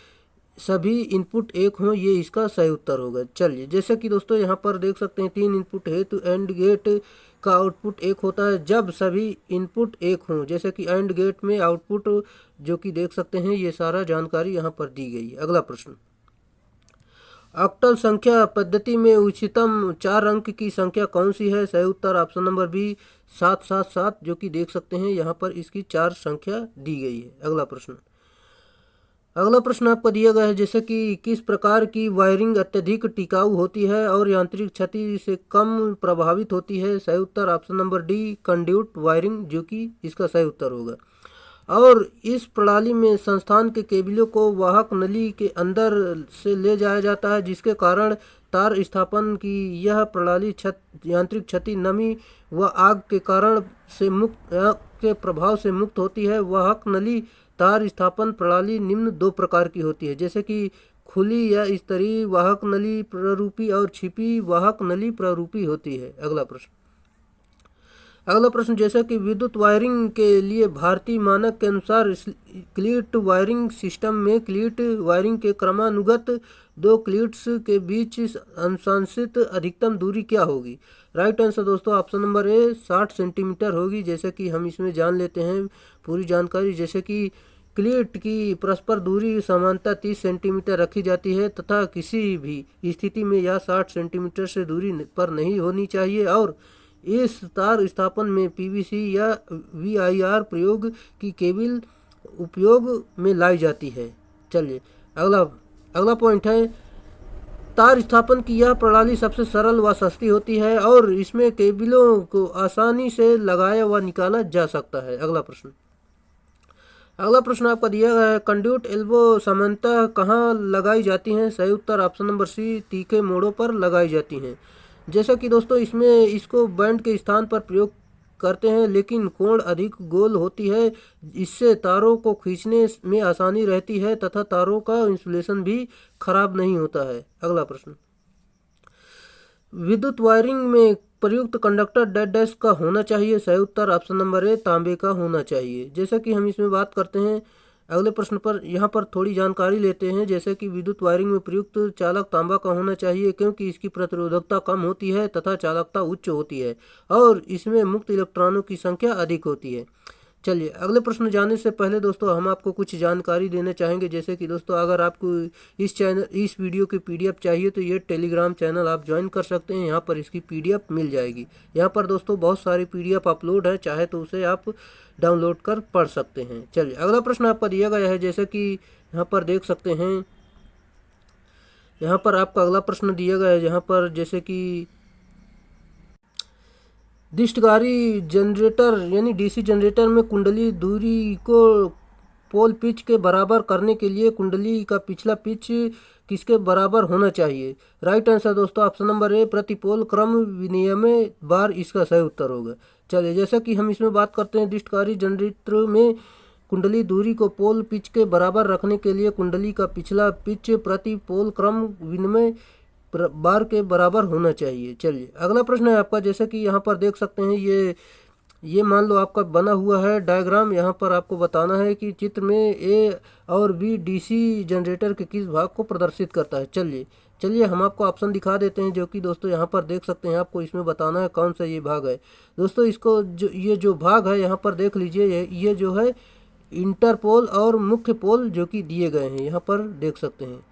Speaker 1: सभी इनपुट 1 हों, ये इसका सही उत्तर होगा। चलिए, जैसे कि दोस्तों यहाँ पर देख सकते हैं, 3 इनपुट हेतु एंड गेट का आउटपुट 1 होता है जब सभी इनपुट 1 हों। जैसे कि एंड गेट में आउटपुट जो कि देख सकते हैं, ये सारा जानकारी यहाँ पर दी गई है। अगला प्रश्न, ऑक्टल संख्या पद्धति में उच्चतम 4 अंक की संख्या कौन सी है? सही उत्तर ऑप्शन नंबर बी, 777, जो कि देख सकते हैं यहाँ पर इसकी 4 संख्या दी गई है। अगला प्रश्न आपको दिया गया है, जैसे कि किस प्रकार की वायरिंग अत्यधिक टिकाऊ होती है और यांत्रिक क्षति से कम प्रभावित होती है? सही उत्तर option number D, conduit wiring, जो कि इसका सही उत्तर होगा। और इस प्रणाली में संस्थान के केबलों को वाहक नली के अंदर से ले जाया जाता है, जिसके कारण तार स्थापन की यह प्रणाली यांत्रिक क्षति, नमी व आग के कारण से मुक्त के प्रभाव से मुक्त होती है। वाहक नली तार स्थापन प्रणाली निम्न 2 प्रकार की होती है, जैसे कि खुली या स्तरीय वाहक नली प्ररूपी और छिपी वाहक नली प्ररूपी होती है। अगला प्रश्न, जैसा कि विद्युत वायरिंग के लिए भारतीय मानक के अनुसार क्लीट वायरिंग सिस्टम में क्लीट वायरिंग के क्रमानुगत 2 क्लीट्स के बीच अनुशंसित अधिकतम दूरी क्या होगी? राइट आंसर दोस्तों ऑप्शन नंबर ए, 60 सेंटीमीटर होगी। जैसे कि हम इसमें जान लेते हैं पूरी जानकारी, जैसे कि क्लीट की परस्पर दूरी समानता 30 सेंटीमीटर रखी जाती है तथा किसी भी स्थिति में यह 60 सेंटीमीटर से दूरी पर नहीं होनी चाहिए और इस तार स्थापन में पीवीसी या VIR प्रयोग की केबल उपयोग में लाई जाती है। चलिए, अगला पॉइंट है, तार स्थापन की यह प्रणाली सबसे सरल व सस्ती होती है और इसमें केबलों को आसानी से लगाया व निकाला जा सकता है। अगला प्रश्न आपका दिया गया है, कंड्यूट एल्बो सामान्यतः कहाँ लगाई जाती हैं? सही उत्तर ऑप्शन नंबर सी, तीखे मोड़ों पर लगाई जाती हैं। जैसा कि दोस्तों इसमें इसको बैंड के स्थान पर प्रयोग करते हैं, लेकिन कोण अधिक गोल होती है। इससे तारों को खींचने में आसानी रहती है तथा तारों का इंसुलेशन भी खराब नहीं होता है। अगला प्रश्न, विद्युत वायरिंग में प्रयुक्त कंडक्टर डैश डैश का होना चाहिए। सही उत्तर ऑप्शन नंबर ए, तांबे का होना चाहिए। जैसा कि हम इसमें बात करते हैं अगले प्रश्न पर, यहाँ पर थोड़ी जानकारी लेते हैं। जैसे कि विद्युत वायरिंग में प्रयुक्त चालक तांबा का होना चाहिए, क्योंकि इसकी प्रतिरोधकता कम होती है तथा चालकता उच्च होती है और इसमें मुक्त इलेक्ट्रॉनों की संख्या अधिक होती है। चलिए अगले प्रश्न जाने से पहले दोस्तों हम आपको कुछ जानकारी देना चाहेंगे। जैसे कि दोस्तों अगर आपको इस वीडियो की पीडीएफ चाहिए तो ये टेलीग्राम चैनल आप ज्वाइन कर सकते हैं। यहाँ पर इसकी पीडीएफ मिल जाएगी। यहाँ पर दोस्तों बहुत सारी पीडीएफ अपलोड है, चाहे तो उसे आप डाउनलोड कर पढ़ सकते हैं। चलिए अगला प्रश्न आपका दिया गया है, जैसे कि यहाँ पर देख सकते हैं। यहाँ पर आपका अगला प्रश्न दिया गया है, यहाँ पर जैसे कि दिष्टकारी जनरेटर यानी डीसी जनरेटर में कुंडली दूरी को पोल पिच के बराबर करने के लिए कुंडली का पिछला पिच किसके बराबर होना चाहिए। राइट आंसर दोस्तों ऑप्शन नंबर ए, प्रति पोल क्रम विनिमय बार इसका सही उत्तर होगा। चलिए जैसा कि हम इसमें बात करते हैं, दिष्टकारी जनरेटर में कुंडली दूरी को पोल पिच के बराबर रखने के लिए कुंडली का पिछला पिच प्रति पोल क्रम विनिमय बार के बराबर होना चाहिए। चलिए अगला प्रश्न है आपका, जैसे कि यहाँ पर देख सकते हैं, ये मान लो आपका बना हुआ है डायग्राम। यहाँ पर आपको बताना है कि चित्र में ए और बी डीसी जनरेटर के किस भाग को प्रदर्शित करता है। चलिए हम आपको ऑप्शन दिखा देते हैं, जो कि दोस्तों यहाँ पर देख सकते हैं। आपको इसमें बताना है कौन सा ये भाग है। दोस्तों इसको ये जो भाग है यहाँ पर देख लीजिए, ये जो है इंटरपोल और मुख्य पोल जो कि दिए गए हैं, यहाँ पर देख सकते हैं।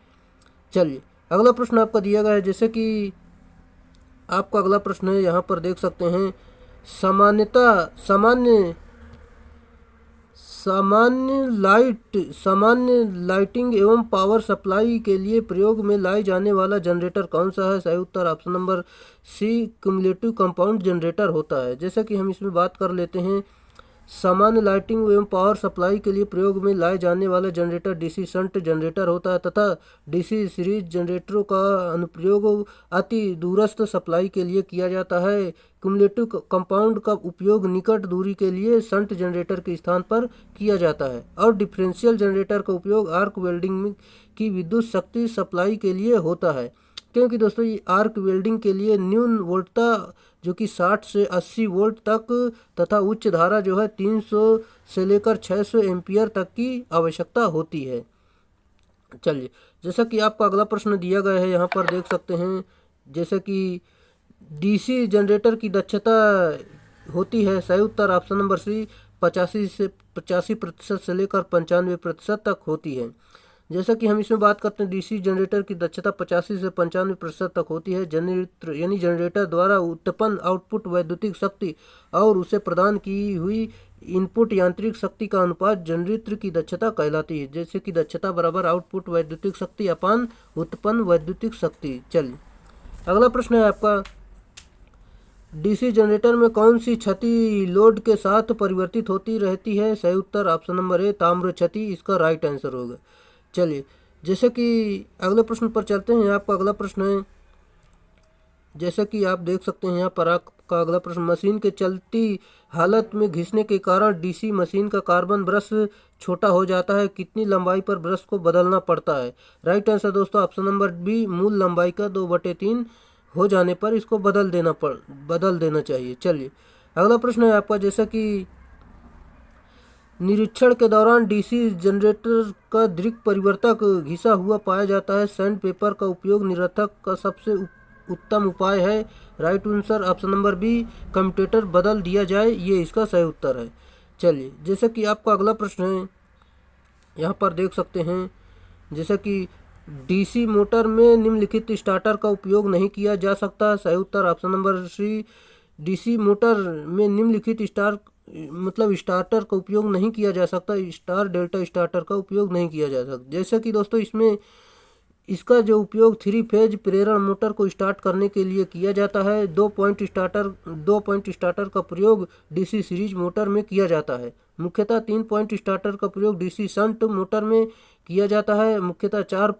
Speaker 1: चलिए अगला प्रश्न आपका दिया गया है, जैसे कि आपका अगला प्रश्न है, यहाँ पर देख सकते हैं। सामान्य लाइटिंग एवं पावर सप्लाई के लिए प्रयोग में लाए जाने वाला जनरेटर कौन सा है। सही उत्तर option number C, cumulative compound generator होता है। जैसा कि हम इसमें बात कर लेते हैं, सामान्य लाइटिंग एवं पावर सप्लाई के लिए प्रयोग में लाए जाने वाला जनरेटर डीसी शंट जनरेटर होता है तथा डीसी सीरीज जनरेटरों का अनुप्रयोग अति दूरस्थ सप्लाई के लिए किया जाता है। क्युमुलेटिव कंपाउंड का उपयोग निकट दूरी के लिए शंट जनरेटर के स्थान पर किया जाता है और डिफरेंशियल जनरेटर का उपयोग आर्क वेल्डिंग की विद्युत शक्ति सप्लाई के लिए होता है, क्योंकि दोस्तों ये आर्क वेल्डिंग के लिए न्यून वोल्टता जो कि 60 से 80 वोल्ट तक तथा उच्च धारा जो है 300 से लेकर 600 एम्पियर तक की आवश्यकता होती है। चलिए जैसा कि आपका अगला प्रश्न दिया गया है, यहाँ पर देख सकते हैं। जैसे कि डीसी जनरेटर की दक्षता होती है। सही उत्तर ऑप्शन नंबर सी, 85% से लेकर 95% तक होती है। जैसा कि हम इसमें बात करते हैं, डीसी जनरेटर की दक्षता 85 से 95% तक होती है। जनरेटर यानी जनरेटर द्वारा उत्पन्न आउटपुट वैद्युतिक शक्ति और उसे प्रदान की हुई इनपुट यांत्रिक शक्ति का अनुपात जनरेटर की दक्षता कहलाती है। जैसे कि दक्षता बराबर आउटपुट वैद्युतिक शक्ति अपान उत्पन्न वैद्युतिक शक्ति। चलिए अगला प्रश्न है आपका, डीसी जनरेटर में कौन सी क्षति लोड के साथ परिवर्तित होती रहती है। सही उत्तर ऑप्शन नंबर ए, ताम्र क्षति इसका राइट आंसर होगा। चलिए जैसे कि अगले प्रश्न पर चलते हैं। आपका अगला प्रश्न है, जैसे कि आप देख सकते हैं, यहाँ पर आपका अगला प्रश्न, मशीन के चलती हालत में घिसने के कारण डीसी मशीन का कार्बन ब्रश छोटा हो जाता है। कितनी लंबाई पर ब्रश को बदलना पड़ता है। राइट आंसर दोस्तों ऑप्शन नंबर बी, मूल लंबाई का 2/3 हो जाने पर इसको बदल देना चाहिए। चलिए अगला प्रश्न है आपका, जैसा कि निरीक्षण के दौरान डीसी जनरेटर का दृक् परिवर्तक घिसा हुआ पाया जाता है। सैंड पेपर का उपयोग निरर्थक का सबसे उत्तम उपाय है। Right answer option number b, commutator बदल दिया जाए, ये इसका सही उत्तर है। चलिए जैसे कि आपका अगला प्रश्न है, यहाँ पर देख सकते हैं। जैसे कि डीसी मोटर में निम्नलिखित स्टार्टर का उपयोग नहीं किया जा सकता। सही उत्तर option number C, DC motor में निम्नलिखित स्टार्टर का उपयोग नहीं किया जा सकता। स्टार डेल्टा स्टार्टर का उपयोग नहीं किया जा सकता। जैसे कि दोस्तों इसमें इसका जो उपयोग 3 फेज प्रेरण मोटर को स्टार्ट करने के लिए किया जाता है। 2 पॉइंट स्टार्टर का प्रयोग डीसी सीरीज मोटर में किया जाता है। मुख्यतः 3 पॉइंट स्टार्टर का प्रयोग डीसी शंट मोटर में किया जाता है। मुख्यतः 4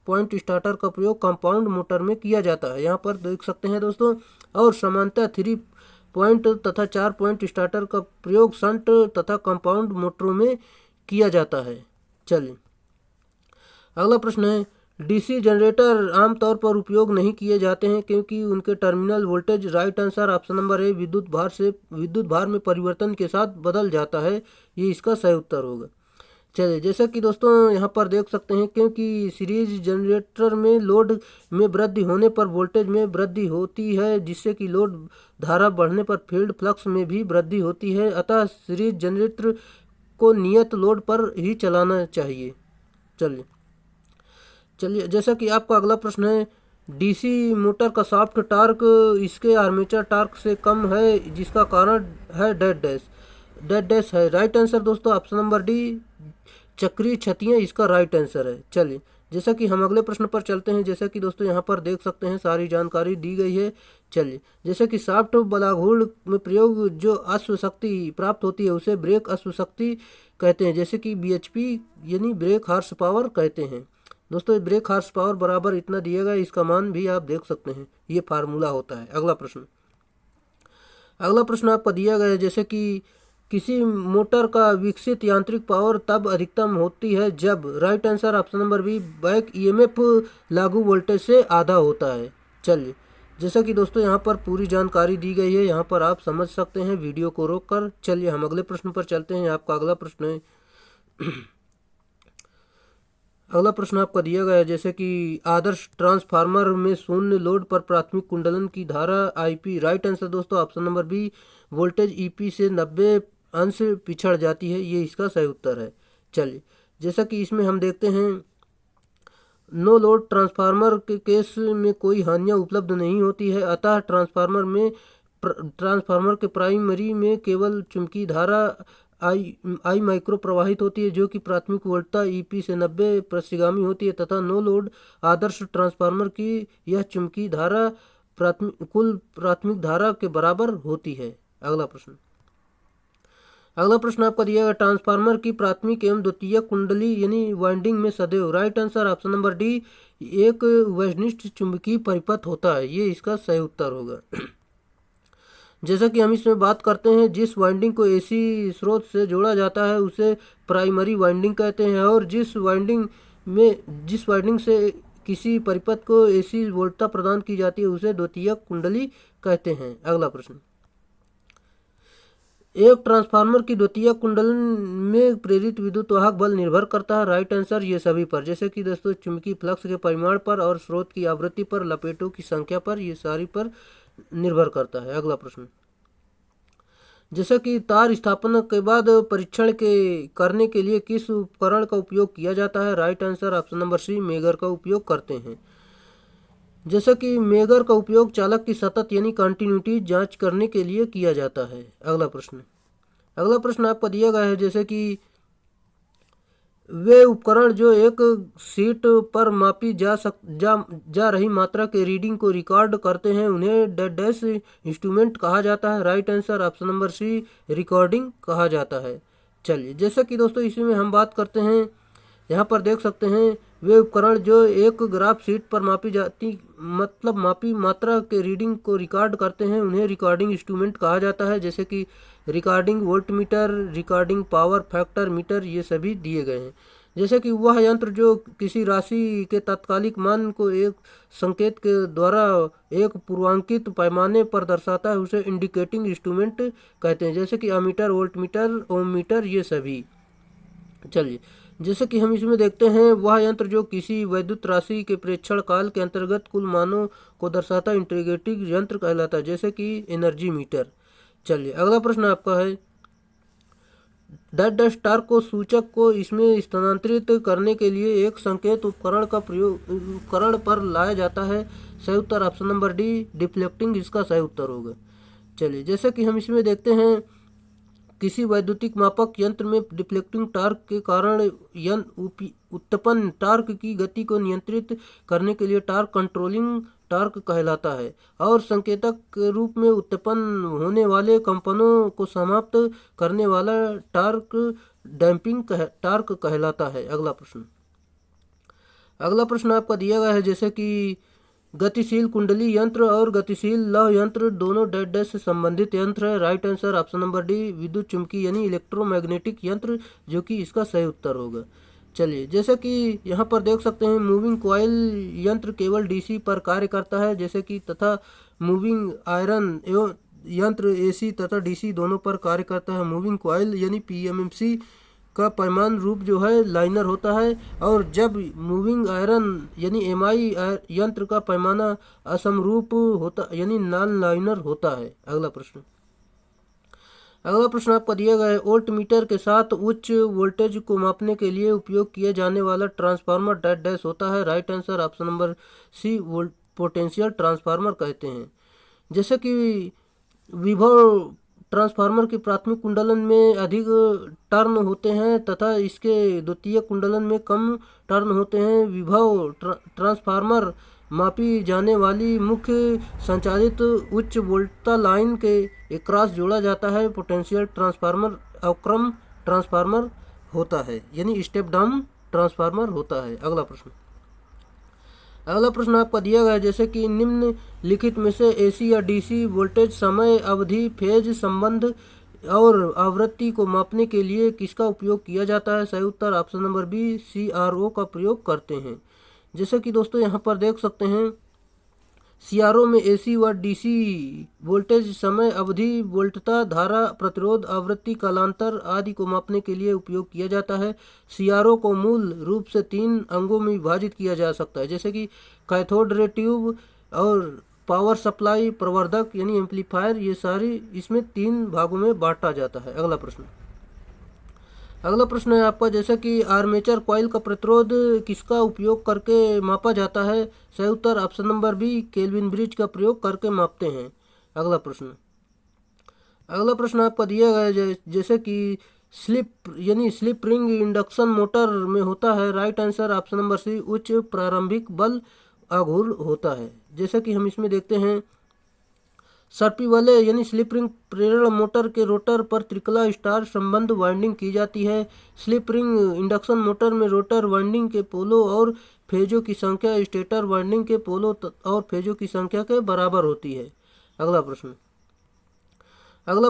Speaker 1: पॉइंट स्टार्टर का प्रयोग कंपाउंड मोटर में किया जाता है। यहाँ पर देख सकते हैं दोस्तों। और सामान्यतः पॉइंट तथा 4 पॉइंट स्टार्टर का प्रयोग शंट तथा कंपाउंड मोटरों में किया जाता है। चलिए अगला प्रश्न है, डीसी जनरेटर आमतौर पर उपयोग नहीं किए जाते हैं क्योंकि उनके terminal voltage. Right answer option number ए, विद्युत भार में परिवर्तन के साथ बदल जाता है, ये इसका सही उत्तर होगा। चलिए जैसा कि दोस्तों यहाँ पर देख सकते हैं, क्योंकि सीरीज जनरेटर में लोड में वृद्धि होने पर वोल्टेज में वृद्धि होती है, जिससे कि लोड धारा बढ़ने पर फील्ड फ्लक्स में भी वृद्धि होती है, अतः सीरीज जनरेटर को नियत लोड पर ही चलाना चाहिए। चलिए जैसा कि आपका अगला प्रश्न है, डीसी मोटर का सॉफ्ट टार्क इसके आर्मेचर टार्क से कम है, जिसका कारण है डेड डैश है। राइट आंसर दोस्तों ऑप्शन नंबर डी, चक्रीय क्षतियाँ इसका राइट आंसर है। चलिए जैसा कि हम अगले प्रश्न पर चलते हैं, जैसा कि दोस्तों यहाँ पर देख सकते हैं सारी जानकारी दी गई है। चलिए जैसे कि सॉफ्ट बलाघूर्ण में प्रयोग जो अश्वशक्ति प्राप्त होती है उसे ब्रेक अश्वशक्ति कहते हैं, जैसे कि बीएचपी यानी ब्रेक हार्स पावर कहते हैं। दोस्तों ब्रेक हार्स पावर बराबर इतना दिया गया, इसका मान भी आप देख सकते हैं, ये फार्मूला होता है। अगला प्रश्न आपका दिया गया है, जैसे कि किसी मोटर का विकसित यांत्रिक पावर तब अधिकतम होती है जब। Right answer option number b, back EMF लागू वोल्टेज से आधा होता है। चलिए जैसा कि दोस्तों यहाँ पर पूरी जानकारी दी गई है, यहाँ पर आप समझ सकते हैं वीडियो को रोककर। चलिए हम अगले प्रश्न पर चलते हैं। आपका अगला प्रश्न है अगला प्रश्न आपका दिया गया है, जैसे कि आदर्श ट्रांसफार्मर में शून्य लोड पर प्राथमिक कुंडलन की धारा आईपी। राइट आंसर दोस्तों option number b, voltage EP से 90 अंश पिछड़ जाती है, ये इसका सही उत्तर है। चलिए जैसा कि इसमें हम देखते हैं, नो लोड ट्रांसफार्मर के केस में कोई हानियां उपलब्ध नहीं होती है, अतः ट्रांसफार्मर के प्राइमरी में केवल चुंबकीय धारा आई माइक्रो प्रवाहित होती है, जो कि प्राथमिक वोल्टता ईपी से 90 प्रतिगामी होती है, तथा नो लोड आदर्श ट्रांसफार्मर की यह चुंबकीय धारा कुल प्राथमिक धारा के बराबर होती है। अगला प्रश्न आपका दिया गया, ट्रांसफार्मर की प्राथमिक एवं द्वितीयक कुंडली यानी वाइंडिंग में सदैव। Right answer option number D, एक वैनिष्ठ चुंबकीय परिपथ होता है, ये इसका सही उत्तर होगा। जैसा कि हम इसमें बात करते हैं, जिस वाइंडिंग को एसी स्रोत से जोड़ा जाता है उसे प्राइमरी वाइंडिंग कहते हैं, और जिस वाइंडिंग से किसी परिपथ को एसी वोल्टता प्रदान की जाती है उसे द्वितीयक कुंडली कहते हैं। अगला प्रश्न, एक ट्रांसफार्मर की द्वितीयक कुंडलन में प्रेरित विद्युत वाहक बल निर्भर करता है। राइट आंसर ये सभी पर, जैसे कि दोस्तों चुंबकीय फ्लक्स के परिमाण पर और स्रोत की आवृत्ति पर, लपेटों की संख्या पर, ये सारी पर निर्भर करता है। अगला प्रश्न, जैसा कि तार स्थापना के बाद परीक्षण करने के लिए किस उपकरण का उपयोग किया जाता है। Right answer option number c, megger का उपयोग करते हैं। जैसा कि मेगर का उपयोग चालक की सतत यानी कंटिन्यूटी जांच करने के लिए किया जाता है। अगला प्रश्न आपको दिया गया है, जैसे कि वे उपकरण जो एक शीट पर मापी जा रही मात्रा के रीडिंग को रिकॉर्ड करते हैं उन्हें डेड डैश इंस्ट्रूमेंट कहा जाता है। Right answer option number c, recording कहा जाता है। चलिए जैसा कि दोस्तों इसमें हम बात करते हैं, यहाँ पर देख सकते हैं वे उपकरण जो एक ग्राफ शीट पर मापी मात्रा के रीडिंग को रिकॉर्ड करते हैं उन्हें रिकॉर्डिंग इंस्ट्रूमेंट कहा जाता है, जैसे कि recording voltmeter, recording power factor metre, ये सभी दिए गए हैं। जैसे कि वह यंत्र जो किसी राशि के तात्कालिक मान को एक संकेत के द्वारा एक पूर्वांकित पैमाने पर दर्शाता है उसे इंडिकेटिंग इंस्ट्रूमेंट कहते हैं, जैसे कि अमीटर, वोल्टमीटर, ओममीटर, ये सभी। चलिए जैसे कि हम इसमें देखते हैं, वह यंत्र जो किसी वैद्युत राशि के प्रेक्षण काल के अंतर्गत कुल मानों को दर्शाता इंटीग्रेटिंग यंत्र कहलाता है, जैसे कि एनर्जी मीटर। चलिए अगला प्रश्न आपका है, डेड डैश टार्क को सूचक को इसमें स्थानांतरित करने के लिए एक संकेत उपकरण पर लाया जाता है। सही उत्तर ऑप्शन नंबर डी, डिफ्लेक्टिंग, इसका सही उत्तर होगा। चलिए जैसे कि हम इसमें देखते हैं, किसी वैद्युतिक मापक यंत्र में डिफ्लेक्टिंग टार्क के कारण उत्पन्न टार्क की गति को नियंत्रित करने के लिए टार्क कंट्रोलिंग टार्क कहलाता है, और संकेतक के रूप में उत्पन्न होने वाले कंपनों को समाप्त करने वाला टार्क डैम्पिंग टार्क कहलाता है। अगला प्रश्न आपका दिया गया है, जैसे कि गतिशील कुंडली यंत्र और गतिशील लौह यंत्र दोनों डैश डैश से संबंधित यंत्र है। Right answer option number D, विद्युत चुम्बकीय यानी इलेक्ट्रोमैग्नेटिक यंत्र, जो कि इसका सही उत्तर होगा। चलिए, जैसे कि यहाँ पर देख सकते हैं मूविंग कॉइल यंत्र केवल डीसी पर कार्य करता है, जैसे कि तथा मूविंग आयरन एवं यंत्र एसी तथा डीसी दोनों पर कार्य करता है। मूविंग कॉइल यानी पीएमएमसी का पैमान रूप जो है लाइनर होता है, और जब मूविंग आयरन यानी एमआई यंत्र का पैमाना असमरूप होता यानी नॉन लाइनर होता है। अगला प्रश्न आपका दिया गया है, वोल्ट मीटर के साथ उच्च वोल्टेज को मापने के लिए उपयोग किए जाने वाला ट्रांसफार्मर डैश डैश होता है। Right answer option number c, volt potential transformer कहते हैं। जैसे कि विभव ट्रांसफार्मर के प्राथमिक कुंडलन में अधिक टर्न होते हैं तथा इसके द्वितीय कुंडलन में कम टर्न होते हैं। विभव ट्रांसफार्मर मापी जाने वाली मुख्य संचालित उच्च वोल्टता लाइन के एक क्रॉस जोड़ा जाता है। पोटेंशियल ट्रांसफार्मर अवक्रम ट्रांसफार्मर होता है, यानी स्टेप डाउन ट्रांसफार्मर होता है। अगला प्रश्न आपका दिया गया है, जैसे कि निम्नलिखित में से एसी या डीसी वोल्टेज समय अवधि फेज संबंध और आवृत्ति को मापने के लिए किसका उपयोग किया जाता है। सही उत्तर ऑप्शन नंबर बी, सीआरओ का प्रयोग करते हैं। जैसे कि दोस्तों यहाँ पर देख सकते हैं, सीआरओ में एसी व डीसी वोल्टेज समय अवधि वोल्टता धारा प्रतिरोध आवृत्ति कालांतर आदि को मापने के लिए उपयोग किया जाता है। सीआरओ को मूल रूप से 3 अंगों में विभाजित किया जा सकता है, जैसे कि कैथोड रे ट्यूब और पावर सप्लाई प्रवर्धक यानी एम्पलीफायर, ये सारी इसमें 3 भागों में बांटा जाता है। अगला प्रश्न है आपका, जैसा कि आर्मेचर कॉइल का प्रतिरोध किसका उपयोग करके मापा जाता है। सही उत्तर option number B, Kelvin bridge का प्रयोग करके मापते हैं। अगला प्रश्न आपका दिया गया है, जैसे कि स्लिप रिंग इंडक्शन मोटर में होता है। Right answer option number c, उच्च प्रारंभिक बल आघूर्ण होता है। जैसे कि हम इसमें देखते हैं, सर्पी वाले यानी स्लिप रिंग प्रेरण मोटर के रोटर पर त्रिकला स्टार संबंध वाइंडिंग की जाती है। स्लिप रिंग इंडक्शन मोटर में रोटर वाइंडिंग के पोलों और फेजों की संख्या स्टेटर वाइंडिंग के पोलों और फेजों की संख्या के बराबर होती है। अगला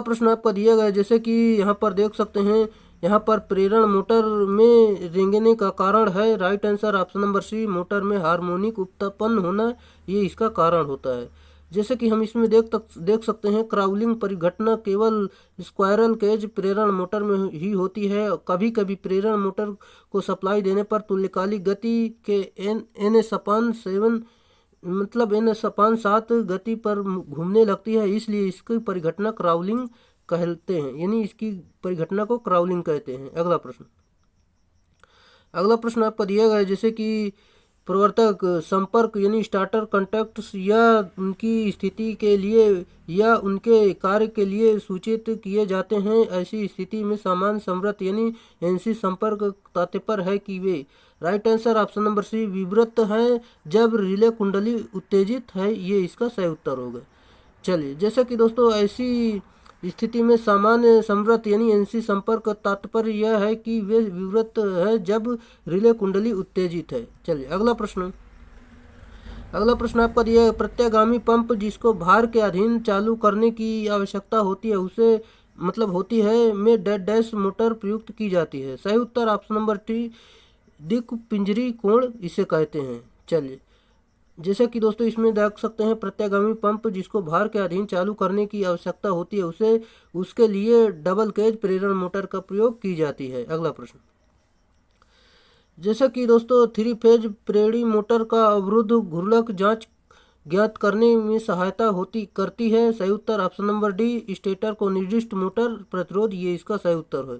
Speaker 1: प्रश्न आपका दिया गया है, जैसे कि यहाँ पर देख सकते हैं, यहाँ पर प्रेरण मोटर में रेंगने का कारण है। Right answer option number c, motor में हार्मोनिक उत्पन्न होना, ये इसका कारण होता है। जैसे कि हम इसमें देख सकते हैं, क्राउलिंग परिघटना केवल स्क्वायरल केज प्रेरण मोटर में ही होती है। कभी कभी प्रेरण मोटर को सप्लाई देने पर तुल्यकालिक गति के n/7 गति पर घूमने लगती है, इसलिए इसकी परिघटना क्राउलिंग कहते हैं, यानी इसकी परिघटना को क्राउलिंग कहते हैं। अगला प्रश्न आपका दिया गया है, जैसे कि प्रवर्तक संपर्क यानी स्टार्टर कॉन्टैक्ट्स या उनकी स्थिति के लिए या उनके कार्य के लिए सूचित किए जाते हैं। ऐसी स्थिति में सामान्य संवृत्त यानी एनसी संपर्क तात्पर्य है कि वे। Right answer option number C, विवृत हैं जब रिले कुंडली उत्तेजित है, ये इसका सही उत्तर होगा। चलिए, जैसा कि दोस्तों ऐसी स्थिति में सामान्य संवृत्त यानी एनसी संपर्क का तात्पर्य यह है कि वे विवृत है जब रिले कुंडली उत्तेजित है। चलिए, अगला प्रश्न आपका दिया है, प्रत्यागामी पंप जिसको भार के अधीन चालू करने की आवश्यकता होती है उसे होती है में डैश डैश मोटर प्रयुक्त की जाती है। सही उत्तर ऑप्शन नंबर टी, दिक्पिंजरी कोण इसे कहते हैं। चलिए, जैसे कि दोस्तों इसमें देख सकते हैं, प्रत्यागामी पंप जिसको भार के अधीन चालू करने की आवश्यकता होती है उसके लिए डबल केज प्रेरण मोटर का प्रयोग की जाती है। अगला प्रश्न, जैसा कि दोस्तों 3 फेज प्रेरणी मोटर का अवरुद्ध घूर्णक जांच ज्ञात करने में सहायता करती है। सही उत्तर ऑप्शन नंबर डी, स्टेटर को निर्दिष्ट मोटर प्रतिरोध, ये इसका सही उत्तर है।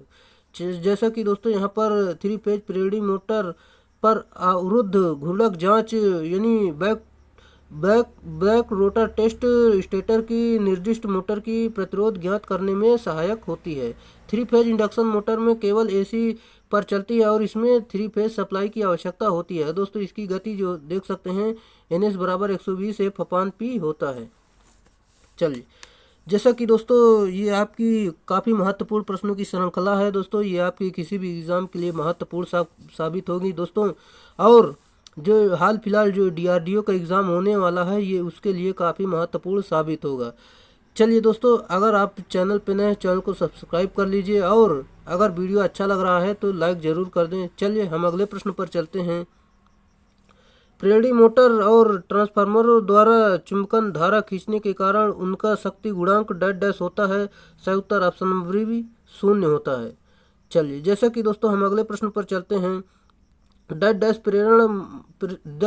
Speaker 1: जैसा कि दोस्तों यहाँ पर 3 फेज प्रेरणी मोटर पर अवरुद्ध घूर्णक जांच यानी बैक रोटर टेस्ट स्टेटर की निर्दिष्ट मोटर की प्रतिरोध ज्ञात करने में सहायक होती है। 3 फेज इंडक्शन मोटर में केवल एसी पर चलती है और इसमें 3 फेज सप्लाई की आवश्यकता होती है। दोस्तों इसकी गति जो देख सकते हैं NS बराबर 120 F/P होता है। चलिए, जैसा कि दोस्तों ये आपकी काफ़ी महत्वपूर्ण प्रश्नों की श्रृंखला है दोस्तों, ये आपकी किसी भी एग्ज़ाम के लिए महत्वपूर्ण साबित होगी दोस्तों। और जो हाल फिलहाल जो डीआरडीओ का एग्ज़ाम होने वाला है, ये उसके लिए काफ़ी महत्वपूर्ण साबित होगा। चलिए दोस्तों, अगर आप चैनल पे नए हैं, चैनल को सब्सक्राइब कर लीजिए और अगर वीडियो अच्छा लग रहा है तो लाइक ज़रूर कर दें। चलिए हम अगले प्रश्न पर चलते हैं। प्रेरणी मोटर और ट्रांसफार्मर द्वारा चुंबकन धारा खींचने के कारण उनका शक्ति गुणांक डैश डैश होता है। सही उत्तर ऑप्शन नंबर बी 0 होता है। चलिए, जैसा कि दोस्तों हम अगले प्रश्न पर चलते हैं। डैश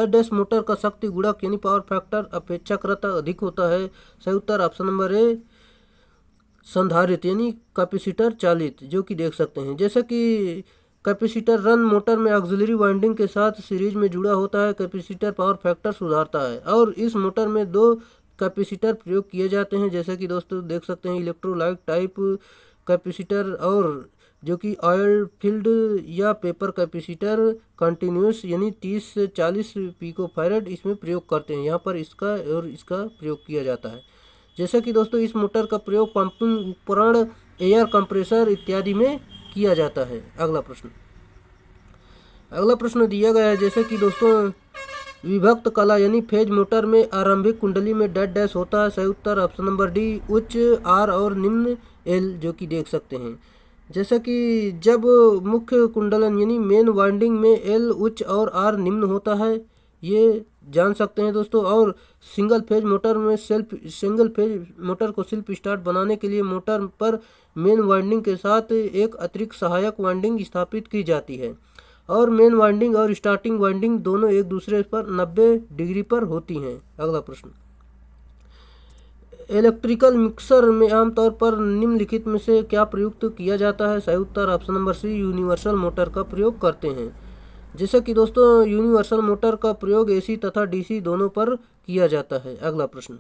Speaker 1: डैश मोटर का शक्ति गुणक यानी पावर फैक्टर अपेक्षाकृत अधिक होता है। सही उत्तर ऑप्शन नंबर ए संधारित्र यानी कैपेसिटर चालित, जो कि देख सकते हैं। जैसा कि कैपेसिटर रन मोटर में ऑक्सिलरी वाइंडिंग के साथ सीरीज में जुड़ा होता है। कैपेसिटर पावर फैक्टर सुधारता है और इस मोटर में दो कैपेसिटर प्रयोग किए जाते हैं, जैसे कि दोस्तों देख सकते हैं इलेक्ट्रोलाइट टाइप कैपेसिटर और जो कि ऑयल फील्ड या पेपर कैपेसिटर कंटिन्यूस यानी 30 से 40 पिको फैरेड इसमें प्रयोग करते हैं। यहाँ पर इसका और इसका प्रयोग किया जाता है। जैसे कि दोस्तों इस मोटर का प्रयोग पंपिंग उपकरण, एयर कंप्रेसर इत्यादि में किया जाता है। अगला प्रश्न दिया गया है। जैसे कि दोस्तों विभक्त कला यानी फेज मोटर में आरंभिक कुंडली में डैश डैश होता है। सही उत्तर ऑप्शन नंबर डी उच्च आर और निम्न एल, जो कि देख सकते हैं। जैसा कि जब मुख्य कुंडलन यानी मेन वाइंडिंग में एल उच्च और आर निम्न होता है, ये जान सकते हैं दोस्तों। और सिंगल फेज मोटर को सेल्फ स्टार्ट बनाने के लिए मोटर पर मेन वाइंडिंग के साथ एक अतिरिक्त सहायक वाइंडिंग स्थापित की जाती है और मेन वाइंडिंग और स्टार्टिंग वाइंडिंग दोनों एक दूसरे पर 90 डिग्री पर होती हैं। अगला प्रश्न, इलेक्ट्रिकल मिक्सर में आमतौर पर निम्नलिखित में से क्या प्रयुक्त किया जाता है। सही उत्तर option number C universal motor का प्रयोग करते हैं। जैसे कि दोस्तों यूनिवर्सल मोटर का प्रयोग एसी तथा डीसी दोनों पर किया जाता है। अगला प्रश्न,